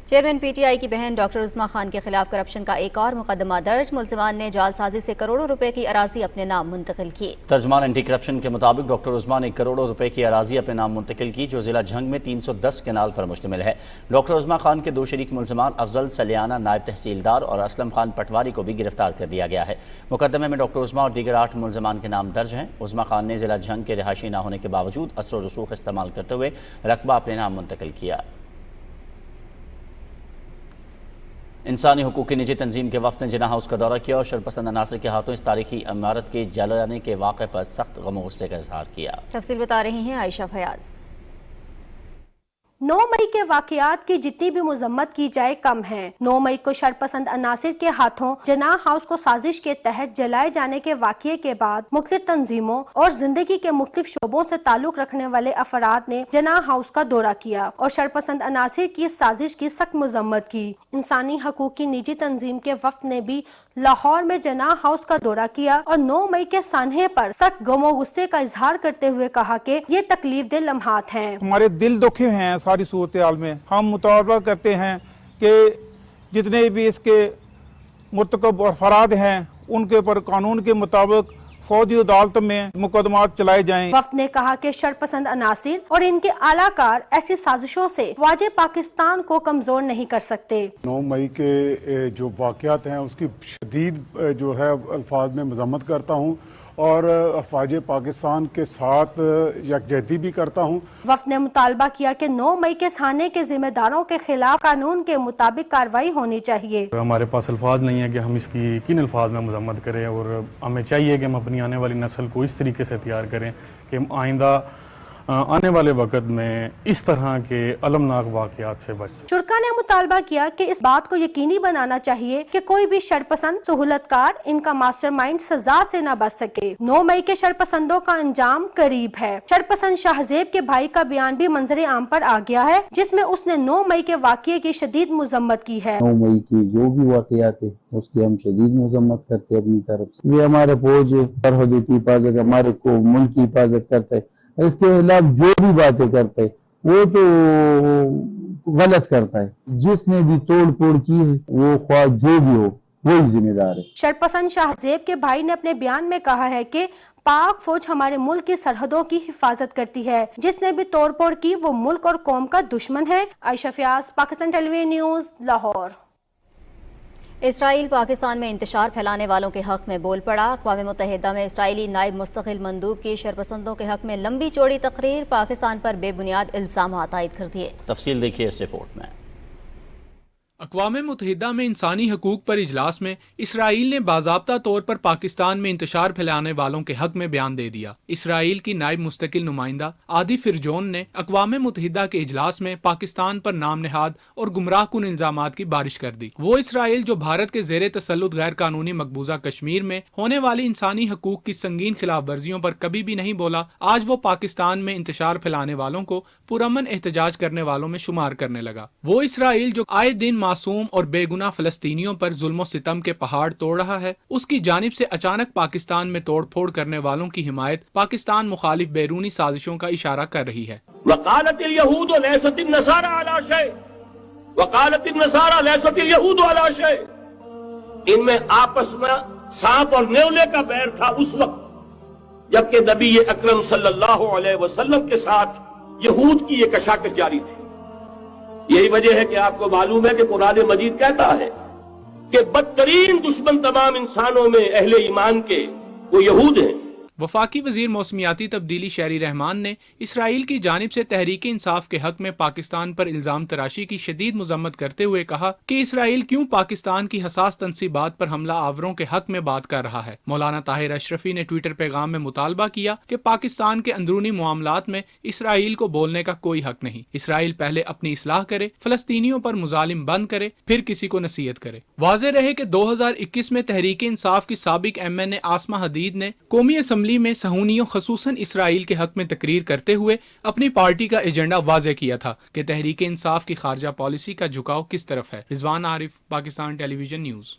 چیئرمین پی ٹی آئی کی بہن ڈاکٹر عظمیٰ خان کے خلاف کرپشن کا ایک اور مقدمہ درج۔ ملزمان نے جعل سازی سے کروڑوں روپے کی اراضی اپنے نام منتقل کی۔ ترجمان اینٹی کرپشن کے مطابق ڈاکٹر عظمیٰ نے کروڑوں روپے کی اراضی اپنے نام منتقل کی، جو ضلع جھنگ میں 310 کنال پر مشتمل ہے۔ ڈاکٹر عظمیٰ خان کے 2 شریک ملزمان افضل سلیانہ نائب تحصیلدار اور اسلم خان پٹواری کو بھی گرفتار کر دیا گیا ہے۔ مقدمے میں ڈاکٹر عظمیٰ اور دیگر 8 ملزمان کے نام درج ہیں۔ عظمیٰ خان نے ضلع جھنگ کے رہائشی نہ ہونے کے باوجود اثر و رسوخ استعمال کرتے ہوئے رقبہ اپنے نام منتقل کیا۔ انسانی حقوق کی نجی تنظیم کے وفد نے جناح ہاؤس کا دورہ کیا اور شرپسند عناصر کے ہاتھوں اس تاریخی عمارت کے جلانے کے واقعے پر سخت غم و غصے کا اظہار کیا۔ تفصیل بتا رہی ہیں عائشہ فیاض۔ 9 مئی کے واقعات کی جتنی بھی مذمت کی جائے کم ہے۔ 9 مئی کو شرپسند عناصر کے ہاتھوں جناح ہاؤس کو سازش کے تحت جلائے جانے کے واقعے کے بعد مختلف تنظیموں اور زندگی کے مختلف شعبوں سے تعلق رکھنے والے افراد نے جناح ہاؤس کا دورہ کیا اور شرپسند عناصر کی سازش کی سخت مذمت کی۔ انسانی حقوق کی نجی تنظیم کے وفد نے بھی لاہور میں جناح ہاؤس کا دورہ کیا اور 9 مئی کے سانحے پر سخت غم و غصے کا اظہار کرتے ہوئے کہا کہ یہ تکلیف دہ لمحات ہیں۔ ہمارے دل دکھے ہیں ساری صورتحال میں۔ ہم مطالبہ کرتے ہیں کہ جتنے بھی اس کے مرتکب افراد ہیں ان کے اوپر قانون کے مطابق فوجی عدالت میں مقدمات چلائے جائیں۔ وفد نے کہا کہ شرپسند عناصر اور ان کے اعلی کار ایسی سازشوں سے فوج پاکستان کو کمزور نہیں کر سکتے۔ 9 مئی کے جو واقعات ہیں اس کی شدید جو ہے الفاظ میں مذمت کرتا ہوں اور فوج پاکستان کے ساتھ یکجہتی بھی کرتا ہوں۔ وفد نے مطالبہ کیا کہ 9 مئی کے سانحے کے ذمہ داروں کے خلاف قانون کے مطابق کارروائی ہونی چاہیے۔ ہمارے پاس الفاظ نہیں ہے کہ ہم اس کی کن الفاظ میں مذمت کریں، اور ہمیں چاہیے کہ ہم اپنی آنے والی نسل کو اس طریقے سے تیار کریں کہ ہم آئندہ آنے والے وقت میں اس طرح کے المناک واقعات سے بچ سکیں۔ شرکا نے مطالبہ کیا کہ اس بات کو یقینی بنانا چاہیے کہ کوئی بھی شرپسند سہولت کار ان کا ماسٹر مائنڈ سزا سے نہ بچ سکے۔ 9 مئی کے شرپسندوں کا انجام قریب ہے۔ شرپسند شاہ زیب کے بھائی کا بیان بھی منظر عام پر آ گیا ہے، جس میں اس نے 9 مئی کے واقعے کی شدید مذمت کی ہے۔ 9 مئی کی جو بھی واقعات ہیں اس کی ہم شدید مذمت کرتے ہیں اپنی طرف سے۔ یہ ہمارے فوج سرحدوں کی حفاظت، ہمارے کو ملک کی حفاظت کرتا ہے، اس کے خلاف جو بھی باتیں کرتا ہے وہ تو غلط کرتا ہے۔ جس نے بھی توڑ پھوڑ کی ہے وہ خواہ جو بھی ہو وہی ذمہ دار ہے۔ شرپسند شاہ زیب کے بھائی نے اپنے بیان میں کہا ہے کہ پاک فوج ہمارے ملک کی سرحدوں کی حفاظت کرتی ہے، جس نے بھی توڑ پھوڑ کی وہ ملک اور قوم کا دشمن ہے۔ عائشہ فیاض، پاکستان ٹیلی ویژن نیوز، لاہور۔ اسرائیل پاکستان میں انتشار پھیلانے والوں کے حق میں بول پڑا۔ اقوام متحدہ میں اسرائیلی نائب مستقل مندوب کی شرپسندوں کے حق میں لمبی چوڑی تقریر، پاکستان پر بے بنیاد الزامات عائد کر دیے۔ تفصیل دیکھیے اس رپورٹ میں۔ اقوام متحدہ میں انسانی حقوق پر اجلاس میں اسرائیل نے باضابطہ طور پر پاکستان میں انتشار پھیلانے والوں کے حق میں بیان دے دیا۔ اسرائیل کی نائب مستقل نمائندہ عادی فرجون نے اقوام متحدہ کے اجلاس میں پاکستان پر نام نہاد اور گمراہ کن الزامات کی بارش کر دی۔ وہ اسرائیل جو بھارت کے زیر تسلط غیر قانونی مقبوضہ کشمیر میں ہونے والی انسانی حقوق کی سنگین خلاف ورزیوں پر کبھی بھی نہیں بولا، آج وہ پاکستان میں انتشار پھیلانے والوں کو پرامن احتجاج کرنے والوں میں شمار کرنے لگا۔ وہ اسرائیل جو آئے دن معصوم اور بے گناہ فلسطینیوں پر ظلم و ستم کے پہاڑ توڑ رہا ہے، اس کی جانب سے اچانک پاکستان میں توڑ پھوڑ کرنے والوں کی حمایت پاکستان مخالف بیرونی سازشوں کا اشارہ کر رہی ہے۔ وقالت اليهود ليست النصارى على شيء وقالت النصارى ليست اليهود على شيء، ان میں آپس میں سانپ اور نیولے کا بیر تھا اس وقت جبکہ نبی اکرم صلی اللہ علیہ وسلم کے ساتھ یہود کی یہ کشاکش جاری تھی۔ یہی وجہ ہے کہ آپ کو معلوم ہے کہ قرآن مجید کہتا ہے کہ بدترین دشمن تمام انسانوں میں اہل ایمان کے وہ یہود ہیں۔ وفاقی وزیر موسمیاتی تبدیلی شہری رحمان نے اسرائیل کی جانب سے تحریک انصاف کے حق میں پاکستان پر الزام تراشی کی شدید مذمت کرتے ہوئے کہا کہ اسرائیل کیوں پاکستان کی حساس تنصیبات پر حملہ آوروں کے حق میں بات کر رہا ہے۔ مولانا طاہر اشرفی نے ٹویٹر پیغام میں مطالبہ کیا کہ پاکستان کے اندرونی معاملات میں اسرائیل کو بولنے کا کوئی حق نہیں۔ اسرائیل پہلے اپنی اصلاح کرے، فلسطینیوں پر مظالم بند کرے، پھر کسی کو نصیحت کرے۔ واضح رہے کہ 2021 میں تحریک انصاف کی سابق MNA آسما حدید نے قومی اسمبلی میں صہیونیوں خصوصاً اسرائیل کے حق میں تقریر کرتے ہوئے اپنی پارٹی کا ایجنڈا واضح کیا تھا کہ تحریک انصاف کی خارجہ پالیسی کا جھکاؤ کس طرف ہے۔ رضوان عارف، پاکستان ٹیلی ویژن نیوز۔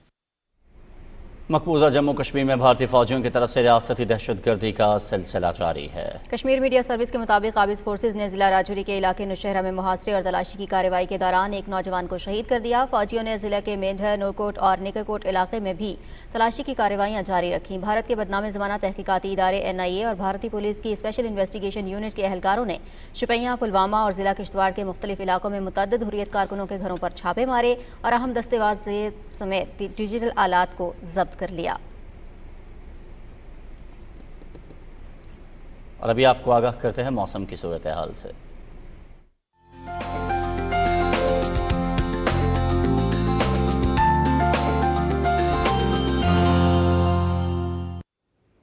مقبوضہ جموں کشمیر میں بھارتی فوجیوں کی طرف سے ریاستی دہشت گردی کا سلسلہ جاری ہے۔ کشمیر میڈیا سروس کے مطابق قابض فورسز نے ضلع راجوری کے علاقے نوشہرہ میں محاصرے اور تلاشی کی کارروائی کے دوران ایک نوجوان کو شہید کر دیا۔ فوجیوں نے ضلع کے مینڈھر، نورکوٹ اور نکرکوٹ علاقے میں بھی تلاشی کی کارروائیاں جاری رکھیں۔ بھارت کے بدنام زمانہ تحقیقاتی ادارے NIA اور بھارتی پولیس کی اسپیشل انویسٹیگیشن یونٹ کے اہلکاروں نے شوپیاں، پلوامہ اور ضلع کشتواڑ کے مختلف علاقوں میں متعدد حریت کارکنوں کے گھروں پر چھاپے مارے اور اہم دستاویزات سمیت ڈیجیٹل آلات کو ضبط کر لیا۔ اور ابھی آپ کو آگاہ کرتے ہیں موسم کی صورتحال سے۔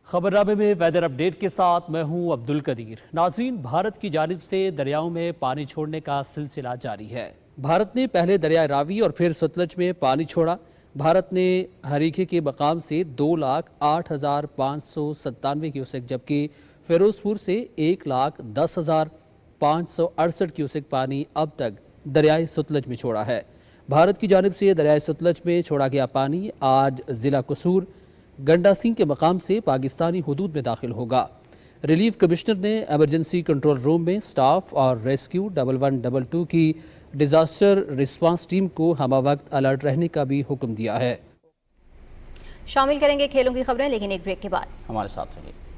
خبرنامے میں ویدر اپ ڈیٹ کے ساتھ میں ہوں عبد القدیر۔ ناظرین، بھارت کی جانب سے دریاؤں میں پانی چھوڑنے کا سلسلہ جاری ہے۔ بھارت نے پہلے دریائے راوی اور پھر ستلج میں پانی چھوڑا۔ بھارت نے ہریکے کے مقام سے 2,08,597 کیوسک جبکہ فیروز پور سے 1,10,568 کیوسک پانی اب تک دریائے ستلج میں چھوڑا ہے۔ بھارت کی جانب سے دریائے ستلج میں چھوڑا گیا پانی آج ضلع قصور گنڈا سنگھ کے مقام سے پاکستانی حدود میں داخل ہوگا۔ ریلیف کمشنر نے ایمرجنسی کنٹرول روم میں سٹاف اور ریسکیو 1122 کی ڈیزاسٹر ریسپانس ٹیم کو ہمہ وقت الرٹ رہنے کا بھی حکم دیا ہے۔ شامل کریں گے کھیلوں کی خبریں، لیکن ایک بریک کے بعد۔ ہمارے ساتھ رہیے۔